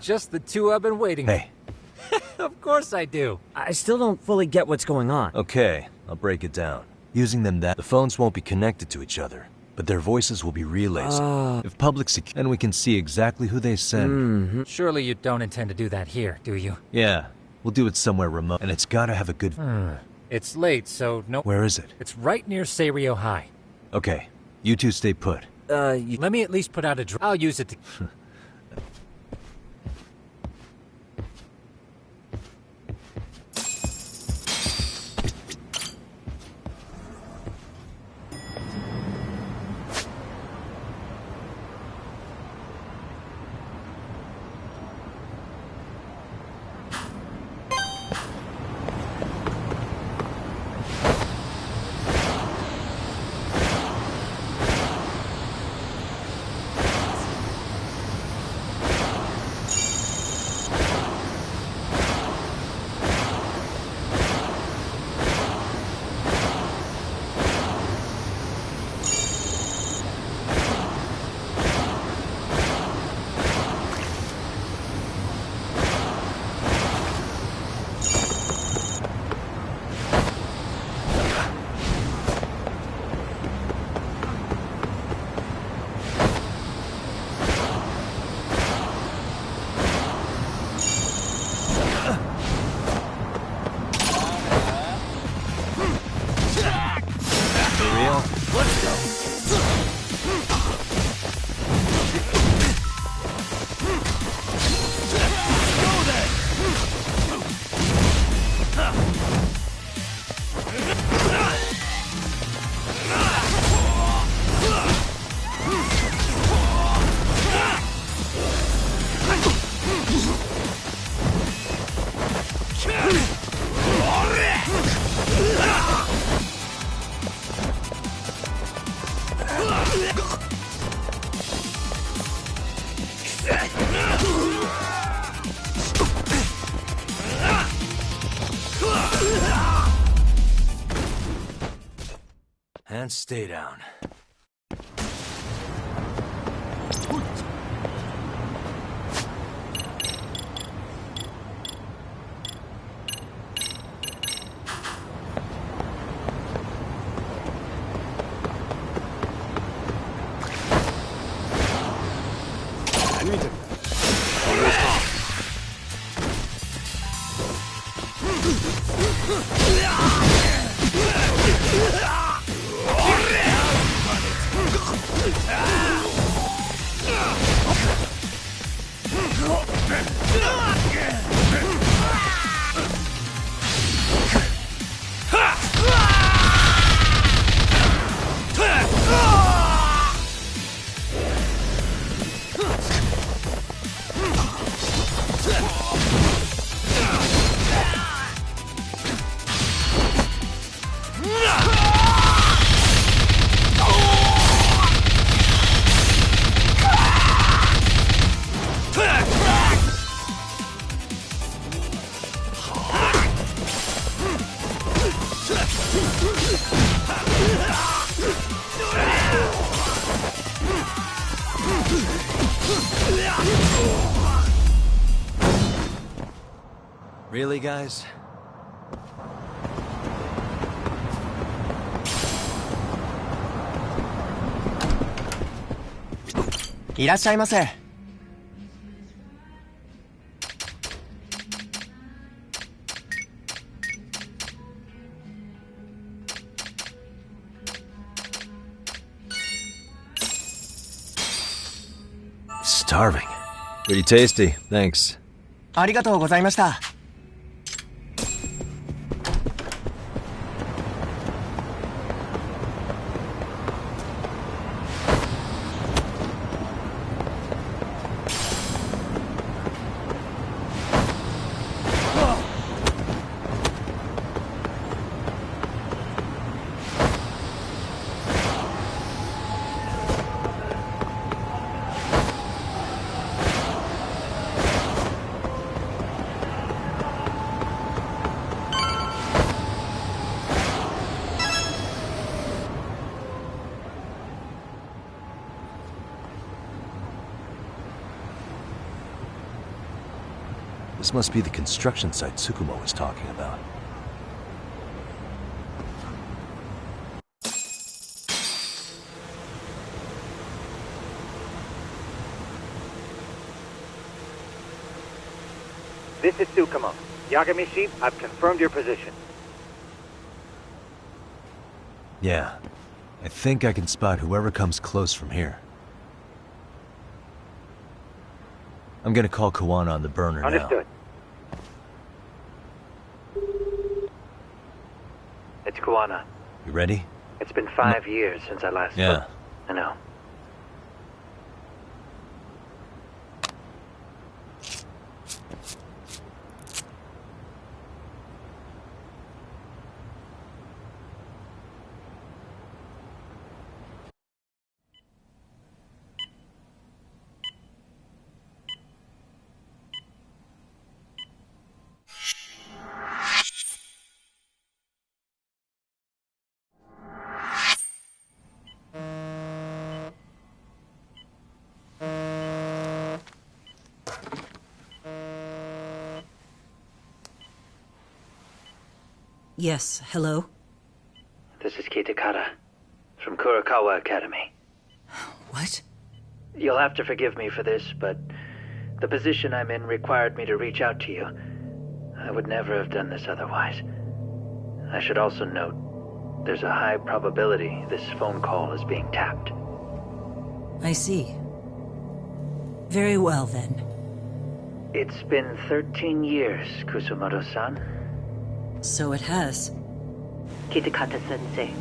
Speaker 12: Just the 2 I've been waiting.
Speaker 1: Hey.
Speaker 12: Of course I do.
Speaker 9: I still don't fully get what's going on.
Speaker 1: Okay, I'll break it down. Using them the phones won't be connected to each other, but their voices will be relays. If public then we can see exactly who they send.
Speaker 12: Surely you don't intend to do that here, do you?
Speaker 1: Yeah, we'll do it somewhere remote, and it's gotta have a good...
Speaker 12: It's late, so no...
Speaker 1: Where is it?
Speaker 12: It's right near Seirio High.
Speaker 1: Okay, you 2 stay put.
Speaker 12: Let me at least put out a I'll use it to...
Speaker 1: stay down. Really, guys? Starving. Pretty tasty, thanks.
Speaker 13: ありがとうございました。
Speaker 1: This must be the construction site Tsukumo was talking about.
Speaker 7: This is Tsukumo. Yagami Sheep, I've confirmed your position.
Speaker 1: Yeah. I think I can spot whoever comes close from here. I'm gonna call Kawana on the burner now.
Speaker 7: Understood. It's Kawana.
Speaker 1: You ready?
Speaker 7: It's been 5 years since I last
Speaker 1: Yeah.
Speaker 7: spoke. I know.
Speaker 14: Yes, hello?
Speaker 7: This is Kitakata, from Kurakawa Academy.
Speaker 14: What?
Speaker 7: You'll have to forgive me for this, but the position I'm in required me to reach out to you. I would never have done this otherwise. I should also note, there's a high probability this phone call is being tapped.
Speaker 14: I see. Very well, then.
Speaker 7: It's been 13 years, Kusumoto-san.
Speaker 14: So it has.
Speaker 2: Kitakata-sensei.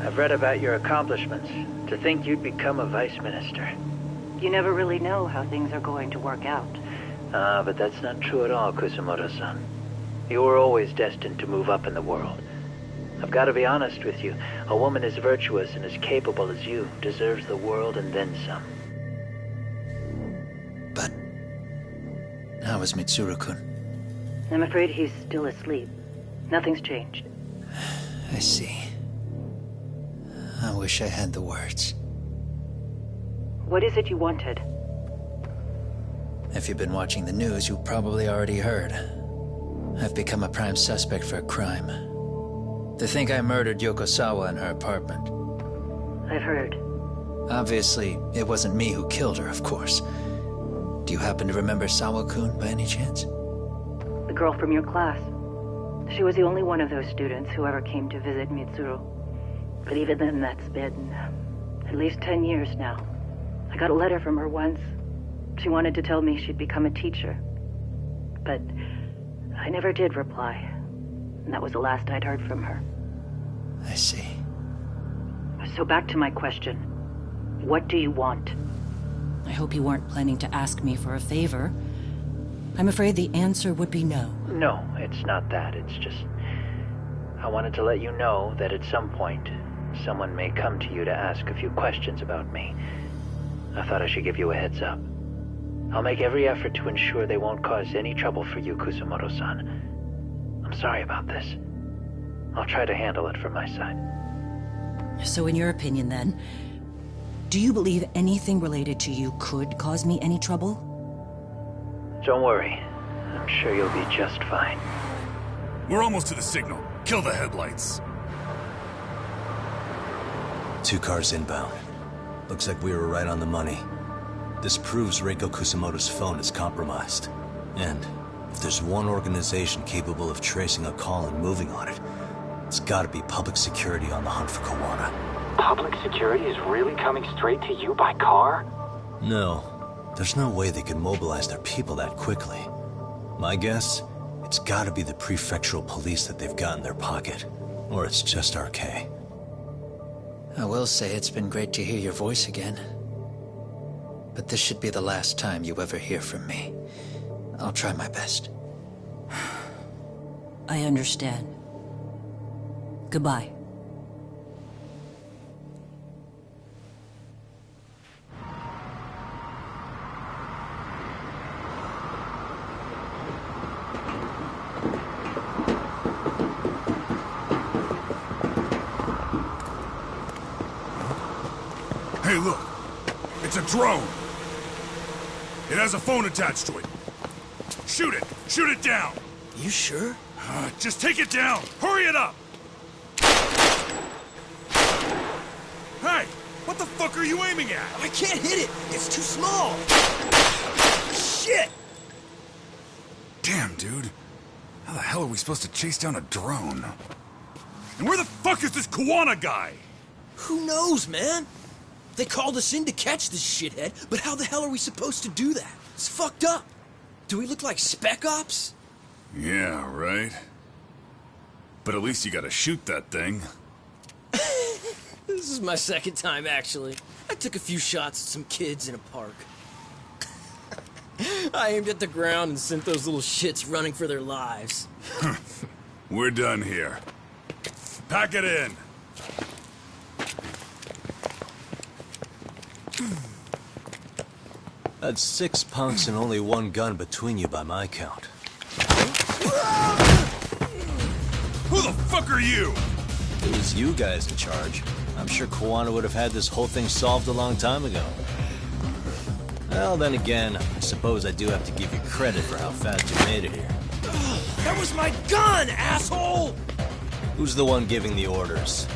Speaker 7: I've read about your accomplishments. To think you'd become a vice minister.
Speaker 2: You never really know how things are going to work out.
Speaker 7: But that's not true at all, Kusumoto-san. You were always destined to move up in the world. I've got to be honest with you. A woman as virtuous and as capable as you deserves the world and then some.
Speaker 11: But how is Mitsuru-kun?
Speaker 2: I'm afraid he's still asleep. Nothing's changed.
Speaker 11: I see. I wish I had the words.
Speaker 2: What is it you wanted?
Speaker 11: If you've been watching the news, you probably already heard. I've become a prime suspect for a crime. They think I murdered Yokosawa in her apartment.
Speaker 2: I've heard.
Speaker 11: Obviously, it wasn't me who killed her, of course. Do you happen to remember Sawa-kun by any chance?
Speaker 2: The girl from your class. She was the only one of those students who ever came to visit Mitsuru. But even then, that's been at least 10 years now. I got a letter from her once. She wanted to tell me she'd become a teacher. But I never did reply. And that was the last I'd heard from her.
Speaker 11: I see.
Speaker 2: So back to my question. What do you want?
Speaker 14: I hope you weren't planning to ask me for a favor. I'm afraid the answer would be no.
Speaker 7: No, it's not that. It's just... I wanted to let you know that at some point, someone may come to you to ask a few questions about me. I thought I should give you a heads up. I'll make every effort to ensure they won't cause any trouble for you, Kusumoto-san. I'm sorry about this. I'll try to handle it from my side.
Speaker 14: So in your opinion, then, do you believe anything related to you could cause me any trouble?
Speaker 7: Don't worry. I'm sure you'll be just fine.
Speaker 8: We're almost to the signal. Kill the headlights.
Speaker 1: 2 cars inbound. Looks like we were right on the money. This proves Reiko Kusumoto's phone is compromised. And if there's one organization capable of tracing a call and moving on it, it's gotta be public security on the hunt for Kawana.
Speaker 15: Public security is really coming straight to you by car?
Speaker 1: No. There's no way they could mobilize their people that quickly. My guess, it's gotta be the prefectural police that they've got in their pocket. Or it's just RK.
Speaker 11: I will say it's been great to hear your voice again. But this should be the last time you ever hear from me. I'll try my best.
Speaker 14: I understand. Goodbye.
Speaker 8: Hey, look. It's a drone. It has a phone attached to it. Shoot it! Shoot it down!
Speaker 3: You sure?
Speaker 8: Just take it down! Hurry it up! Hey! What the fuck are you aiming at?
Speaker 3: I can't hit it! It's too small! Shit!
Speaker 8: Damn, dude. How the hell are we supposed to chase down a drone? And where the fuck is this Kawana guy?
Speaker 3: Who knows, man? They called us in to catch this shithead, but how the hell are we supposed to do that? It's fucked up. Do we look like spec ops?
Speaker 8: Yeah, right. But at least you gotta shoot that thing.
Speaker 3: This is my second time, actually. I took a few shots at some kids in a park. I aimed at the ground and sent those little shits running for their lives.
Speaker 8: We're done here. Pack it in.
Speaker 1: That's 6 punks and only 1 gun between you by my count.
Speaker 8: Who the fuck are you?
Speaker 1: It was you guys in charge. I'm sure Kawana would have had this whole thing solved a long time ago. Well, then again, I suppose I do have to give you credit for how fast you made it here.
Speaker 3: That was my gun, asshole!
Speaker 1: Who's the one giving the orders?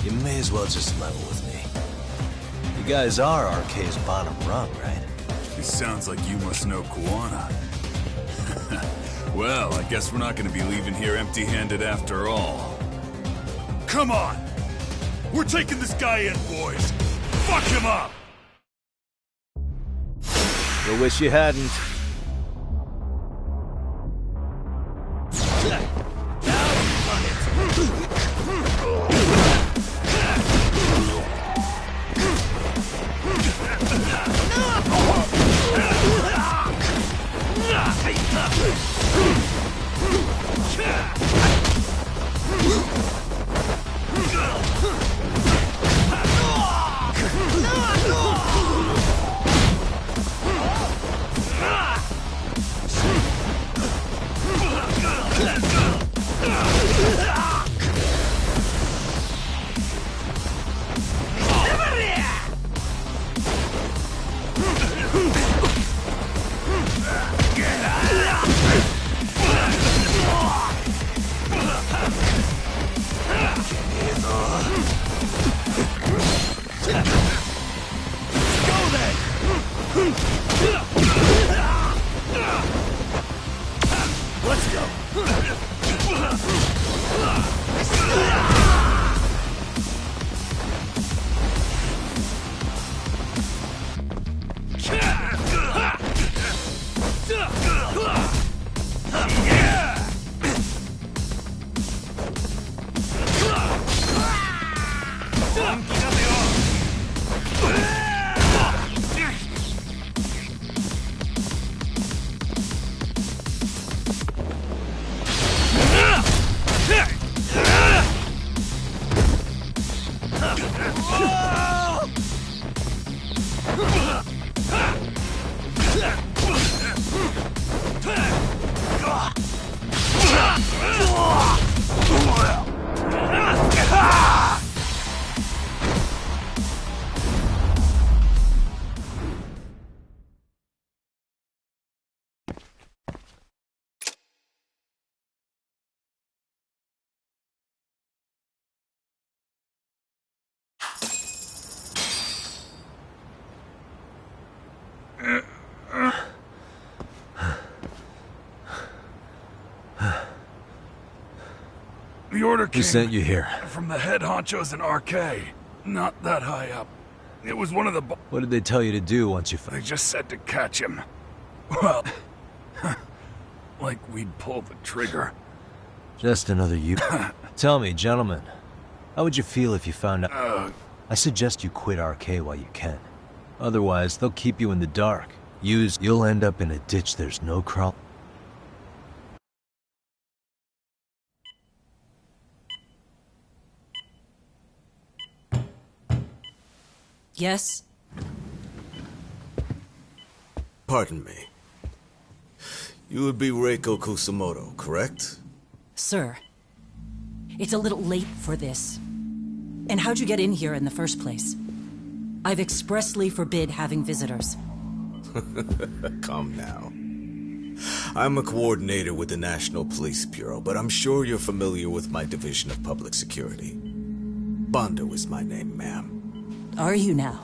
Speaker 1: You may as well just level with me. You guys are RK's bottom rung, right?
Speaker 8: It sounds like you must know Kawana. Well, I guess we're not gonna be leaving here empty-handed after all. Come on! We're taking this guy in, boys! Fuck him up!
Speaker 1: I wish you hadn't.
Speaker 8: Let's go. The order came
Speaker 1: Who sent you here?
Speaker 8: from the head honchos in RK. Not that high up. It was one of the...
Speaker 1: What did they tell you to do once you found?
Speaker 8: They just said to catch him. Well, like we'd pull the trigger.
Speaker 1: Just another you. Tell me, gentlemen, how would you feel if you found out? I suggest you quit RK while you can. Otherwise, they'll keep you in the dark. You'll end up in a ditch there's no crawl.
Speaker 14: Yes?
Speaker 16: Pardon me. You would be Reiko Kusamoto, correct?
Speaker 14: Sir, it's a little late for this. And how'd you get in here in the first place? I've expressly forbid having visitors.
Speaker 16: Calm now. I'm a coordinator with the National Police Bureau, but I'm sure you're familiar with my Division of Public Security. Bondo is my name, ma'am.
Speaker 14: Are you now?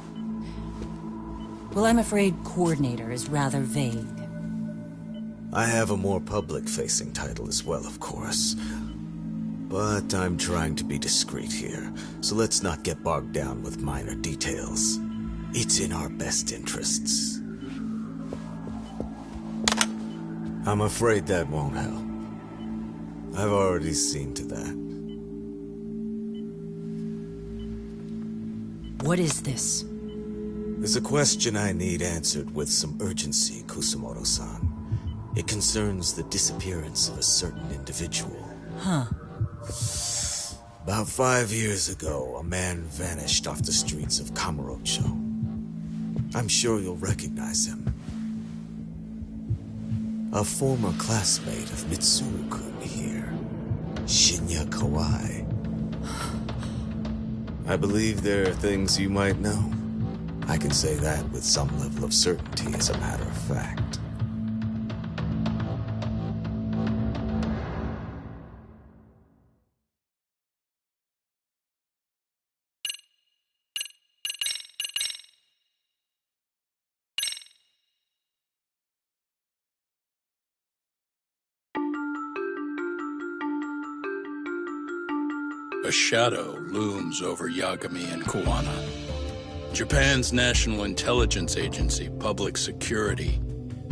Speaker 14: Well, I'm afraid coordinator is rather vague.
Speaker 16: I have a more public-facing title as well, of course. But I'm trying to be discreet here, so let's not get bogged down with minor details. It's in our best interests. I'm afraid that won't help. I've already seen to that.
Speaker 14: What is this?
Speaker 16: There's a question I need answered with some urgency, Kusamoto-san. It concerns the disappearance of a certain individual.
Speaker 14: Huh.
Speaker 16: About 5 years ago, a man vanished off the streets of Kamurocho. I'm sure you'll recognize him. A former classmate of Mitsuru-kun here, Shinya Kawai. I believe there are things you might know. I can say that with some level of certainty, as a matter of fact.
Speaker 17: A shadow looms over Yagami and Kuwana. Japan's National Intelligence Agency, Public Security,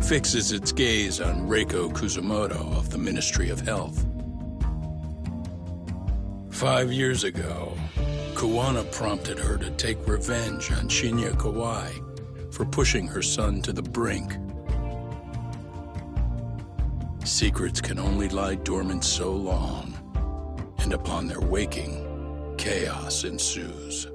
Speaker 17: fixes its gaze on Reiko Kusamoto of the Ministry of Health. 5 years ago, Kuwana prompted her to take revenge on Shinya Kawai for pushing her son to the brink. Secrets can only lie dormant so long, and upon their waking, chaos ensues.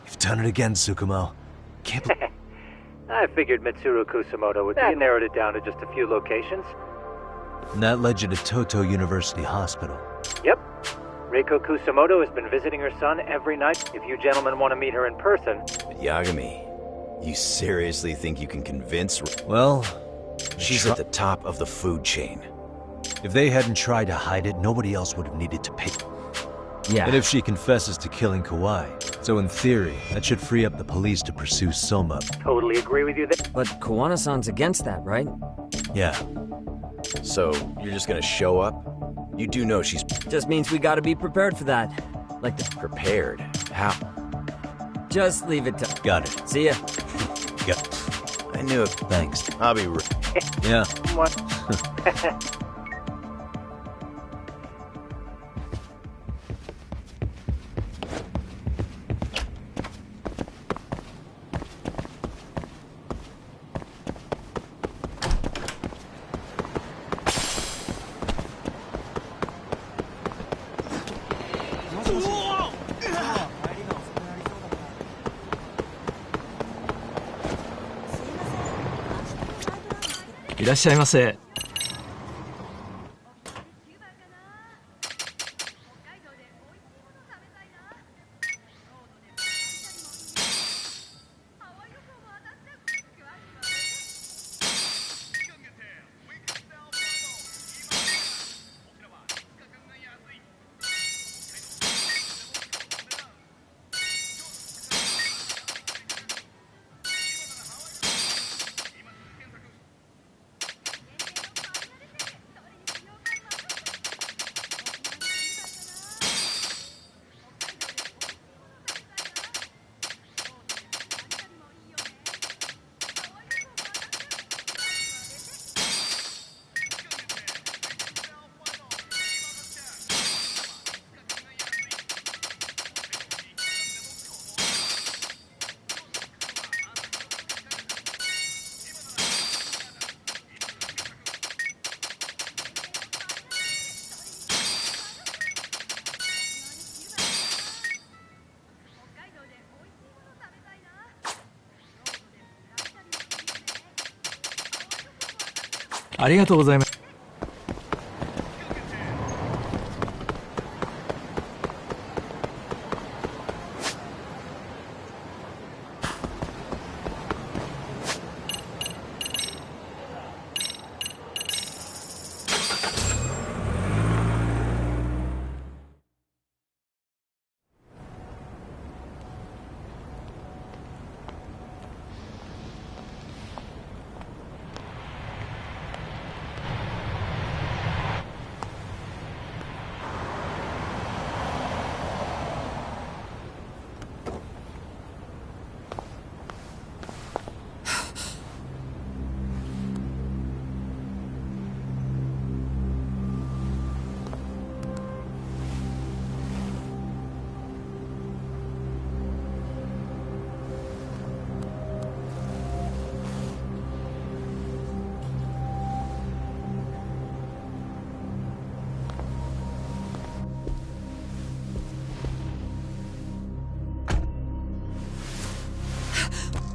Speaker 1: You've done it again, Tsukumo. Can't believe...
Speaker 7: I figured Mitsuru Kusamoto would be narrowed it down to just a few locations.
Speaker 1: And that led you to Toto University Hospital.
Speaker 18: Reiko Kusamoto has been visiting her son every night. If you gentlemen want to meet her in person...
Speaker 19: Yagami, you seriously think you can convince...
Speaker 1: Well...
Speaker 19: She's at the top of the food chain.
Speaker 1: If they hadn't tried to hide it, nobody else would have needed to pay.
Speaker 9: Yeah.
Speaker 1: And if she confesses to killing Kawai, so in theory, that should free up the police to pursue Soma.
Speaker 18: Totally agree with you there.
Speaker 9: But Kawana-san's against that, right?
Speaker 1: Yeah.
Speaker 19: So, you're just gonna show up? You do know she's...
Speaker 9: Just means we gotta be prepared for that. Like the...
Speaker 19: Prepared? How?
Speaker 9: Just leave it to...
Speaker 1: Got it.
Speaker 9: See ya.
Speaker 1: Yep.
Speaker 19: I knew it.
Speaker 1: Thanks.
Speaker 19: I'll be...
Speaker 1: Yeah.
Speaker 18: What?
Speaker 20: いらっしゃいませ。ありがとうございます。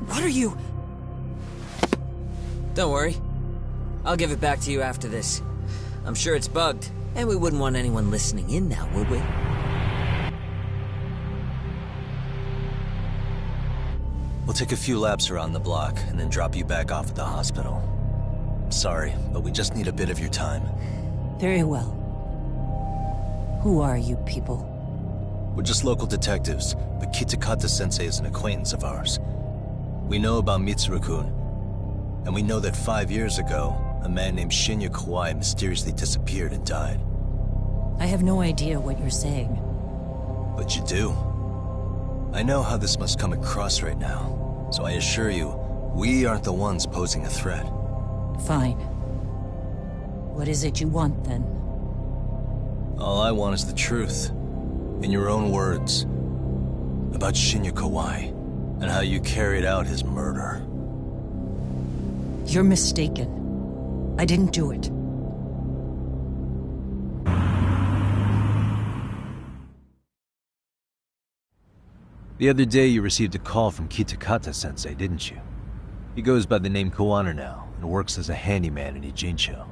Speaker 9: What are you... Don't worry. I'll give it back to you after this. I'm sure it's bugged, and we wouldn't want anyone listening in now, would we?
Speaker 1: We'll take a few laps around the block, and then drop you back off at the hospital. Sorry, but we just need a bit of your time.
Speaker 14: Very well. Who are you people?
Speaker 1: We're just local detectives, but Kitakata-sensei is an acquaintance of ours. We know about Mitsuru-kun, and we know that 5 years ago, a man named Shinya Kawai mysteriously disappeared and died.
Speaker 14: I have no idea what you're saying.
Speaker 1: But you do. I know how this must come across right now, so I assure you, we aren't the ones posing a threat.
Speaker 14: Fine. What is it you want, then?
Speaker 1: All I want is the truth. In your own words. About Shinya Kawai. And how you carried out his murder.
Speaker 14: You're mistaken. I didn't do it.
Speaker 1: The other day you received a call from Kitakata-sensei, didn't you? He goes by the name Kawana now, and works as a handyman in Ijincho.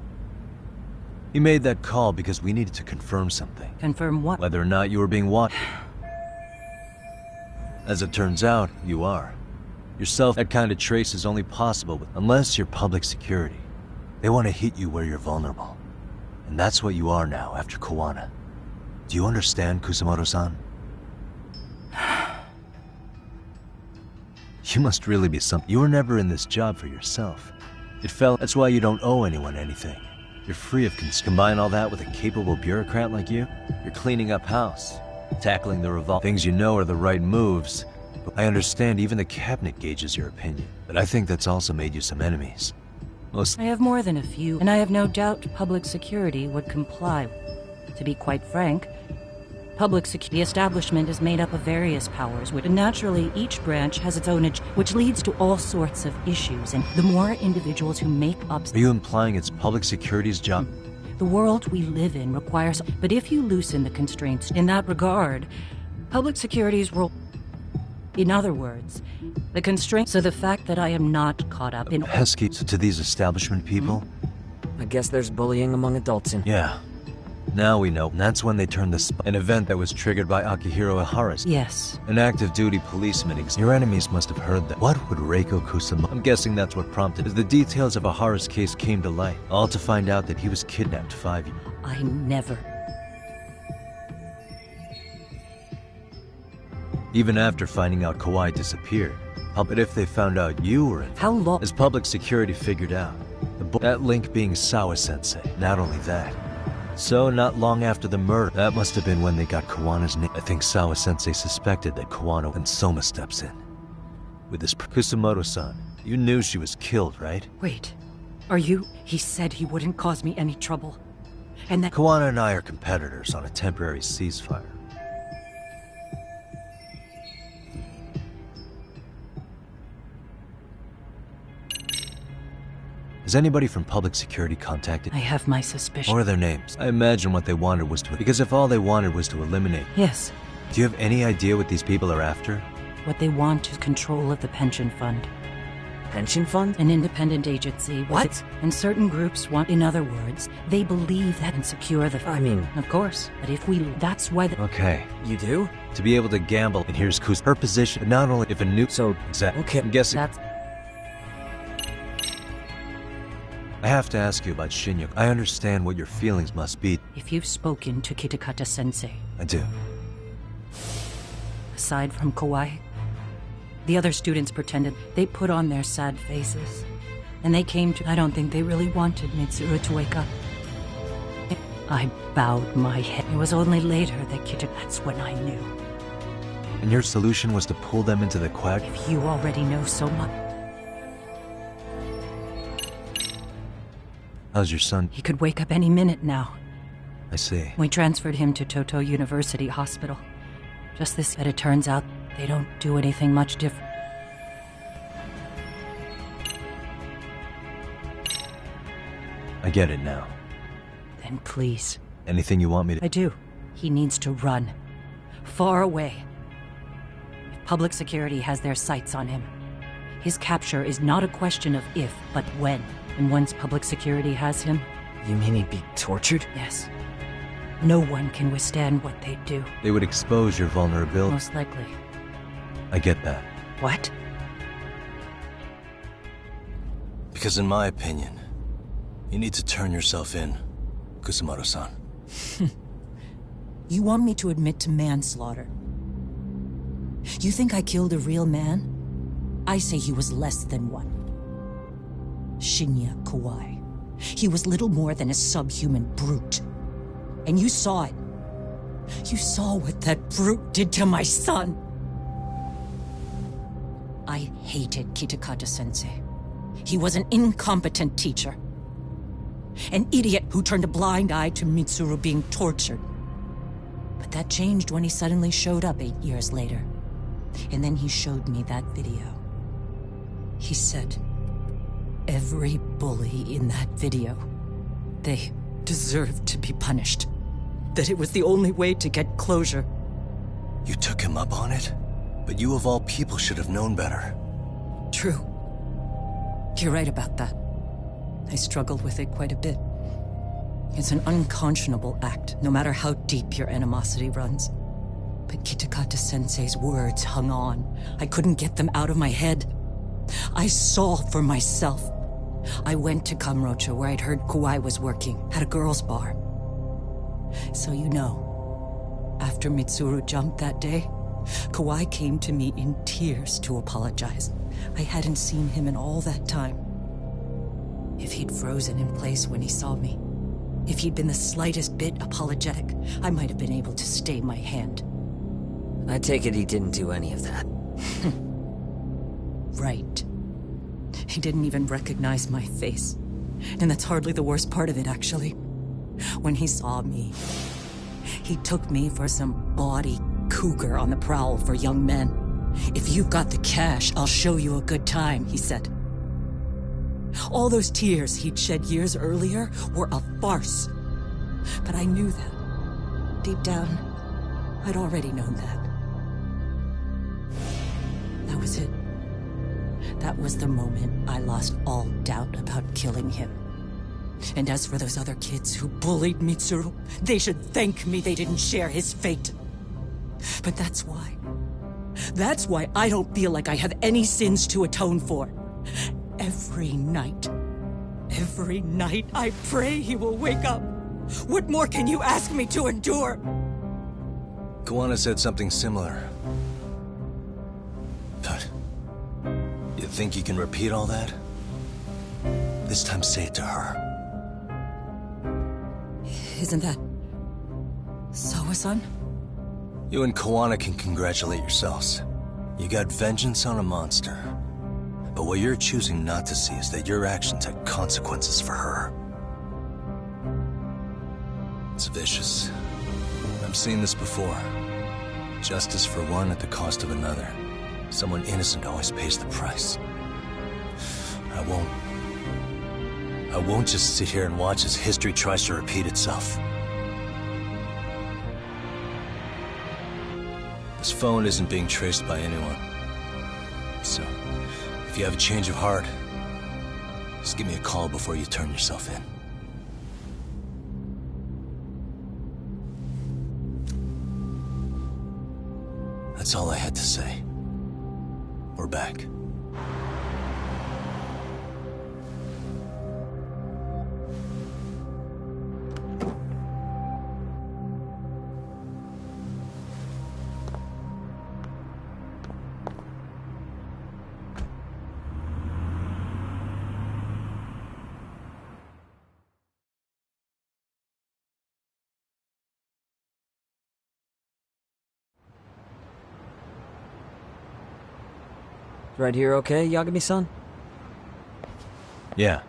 Speaker 1: He made that call because we needed to confirm something.
Speaker 14: Confirm what?
Speaker 1: Whether or not you were being watched. As it turns out, you are. Yourself, that kind of trace is only possible unless you're public security. They want to hit you where you're vulnerable. And that's what you are now after Kawana. Do you understand, Kusumoto-san? You must really be something. You were never in this job for yourself. It fell. That's why you don't owe anyone anything. You're free of combine all that with a capable bureaucrat like you. You're cleaning up house, tackling the revolt. Things you know are the right moves. But I understand even the cabinet gauges your opinion. But I think that's also made you some enemies.
Speaker 14: I have more than a few, and I have no doubt public security would comply. To be quite frank, the establishment is made up of various powers, and naturally each branch has its own which leads to all sorts of issues, and the more individuals who make up...
Speaker 1: Are you implying it's public security's job?
Speaker 14: The world we live in requires... But if you loosen the constraints in that regard, public security's role... In other words, the constraint... So the fact that I am not caught up in...
Speaker 1: Pesky to these establishment people?
Speaker 9: I guess there's bullying among adults in...
Speaker 1: Yeah. Now we know, and that's when they turned an event that was triggered by Akihiro Ihara's.
Speaker 14: Yes.
Speaker 1: An active duty policeman. Your enemies must have heard that. What would Reiko Kusumoto... I'm guessing that's what prompted, as the details of Ihara's case came to light. All to find out that he was kidnapped 5 years.
Speaker 14: I never...
Speaker 1: Even after finding out Kawai disappeared. But if they found out you were in...
Speaker 14: How long...
Speaker 1: As public security figured out. That link being Sawa-sensei. Not only that. So, not long after the murder, that must have been when they got Kawana's name. I think Sawa-sensei suspected that Kawano and Soma steps in. With this Kusumoto-san, you knew she was killed, right?
Speaker 14: Wait, are you... He said he wouldn't cause me any trouble. And that...
Speaker 1: Kawana and I are competitors on a temporary ceasefire. Has anybody from public security contacted?
Speaker 14: I have my suspicions.
Speaker 1: What are their names? I imagine what they wanted was to... Because if all they wanted was to eliminate...
Speaker 14: Yes.
Speaker 1: Do you have any idea what these people are after?
Speaker 14: What they want is control of the pension fund.
Speaker 9: Pension fund?
Speaker 14: An independent agency.
Speaker 9: What?
Speaker 14: And certain groups want... In other words, they believe that and secure the...
Speaker 9: I mean...
Speaker 14: Of course. But if we... That's why the...
Speaker 1: Okay.
Speaker 9: You do?
Speaker 1: To be able to gamble. And here's her position. But not only if a new...
Speaker 9: So...
Speaker 1: Exactly.
Speaker 9: Okay.
Speaker 1: I'm guessing...
Speaker 14: That's...
Speaker 1: I have to ask you about Shinya. I understand what your feelings must be.
Speaker 14: If you've spoken to Kitakata-sensei...
Speaker 1: I do.
Speaker 14: Aside from Kawai, the other students pretended. They put on their sad faces. And they came to... I don't think they really wanted Mitsuru to wake up. I bowed my head. It was only later that That's when I knew.
Speaker 1: And your solution was to pull them into the quag?
Speaker 14: If you already know so much...
Speaker 1: How's your son?
Speaker 14: He could wake up any minute now.
Speaker 1: I see.
Speaker 14: We transferred him to Toto University Hospital. Just this, but it turns out they don't do anything much different.
Speaker 1: I get it now.
Speaker 14: Then please.
Speaker 1: Anything you want me to...
Speaker 14: I do. He needs to run. Far away. If public security has their sights on him, his capture is not a question of if, but when. And once public security has him...
Speaker 9: You mean he'd be tortured?
Speaker 14: Yes. No one can withstand what they do.
Speaker 1: They would expose your vulnerability.
Speaker 14: Most likely.
Speaker 1: I get that.
Speaker 14: What?
Speaker 1: Because in my opinion, you need to turn yourself in, Kusumoto-san.
Speaker 14: You want me to admit to manslaughter? You think I killed a real man? I say he was less than one. Shinya Kawai. He was little more than a subhuman brute. And you saw it. You saw what that brute did to my son. I hated Kitakata-sensei. He was an incompetent teacher. An idiot who turned a blind eye to Mitsuru being tortured. But that changed when he suddenly showed up 8 years later. And then he showed me that video. He said, every bully in that video, they deserved to be punished. That it was the only way to get closure.
Speaker 1: You took him up on it? But you of all people should have known better.
Speaker 14: True. You're right about that. I struggled with it quite a bit. It's an unconscionable act, no matter how deep your animosity runs. But Kitakata-sensei's words hung on. I couldn't get them out of my head. I saw for myself. I went to Kamurocho, where I'd heard Kawai was working, at a girls' bar. So you know, after Mitsuru jumped that day, Kawai came to me in tears to apologize. I hadn't seen him in all that time. If he'd frozen in place when he saw me, if he'd been the slightest bit apologetic, I might have been able to stay my hand.
Speaker 9: I take it he didn't do any of that.
Speaker 14: Right. He didn't even recognize my face. And that's hardly the worst part of it, actually. When he saw me, he took me for some bawdy cougar on the prowl for young men. If you've got the cash, I'll show you a good time, he said. All those tears he'd shed years earlier were a farce. But I knew that. Deep down, I'd already known that. That was it. That was the moment I lost all doubt about killing him. And as for those other kids who bullied Mitsuru, they should thank me they didn't share his fate. But that's why I don't feel like I have any sins to atone for. Every night I pray he will wake up. What more can you ask me to endure?
Speaker 1: Kawana said something similar. But you think you can repeat all that? This time say it to her.
Speaker 14: Isn't that Sawa-san?
Speaker 1: You and Kawana can congratulate yourselves. You got vengeance on a monster. But what you're choosing not to see is that your actions had consequences for her. It's vicious. I've seen this before. Justice for one at the cost of another. Someone innocent always pays the price. I won't just sit here and watch as history tries to repeat itself. This phone isn't being traced by anyone. So, if you have a change of heart, just give me a call before you turn yourself in. That's all I had to say. We're back.
Speaker 9: Right here okay, Yagami-san?
Speaker 1: Yeah.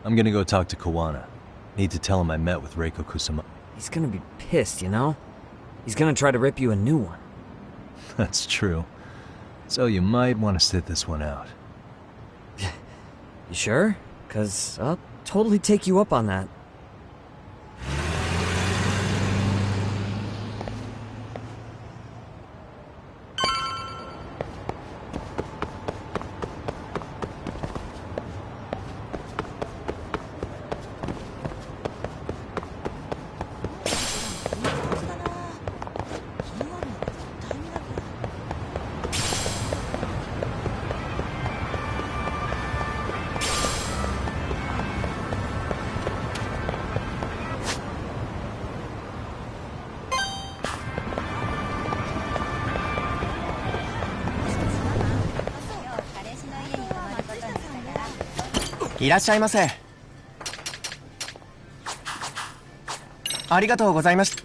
Speaker 1: I'm gonna go talk to Kawana. Need to tell him I met with Reiko Kusama.
Speaker 9: He's gonna be pissed, you know? He's gonna try to rip you a new one.
Speaker 1: That's true. So you might want to sit this one out.
Speaker 9: You sure? 'Cause I'll totally take you up on that.
Speaker 13: いらっしゃいませ。ありがとうございました。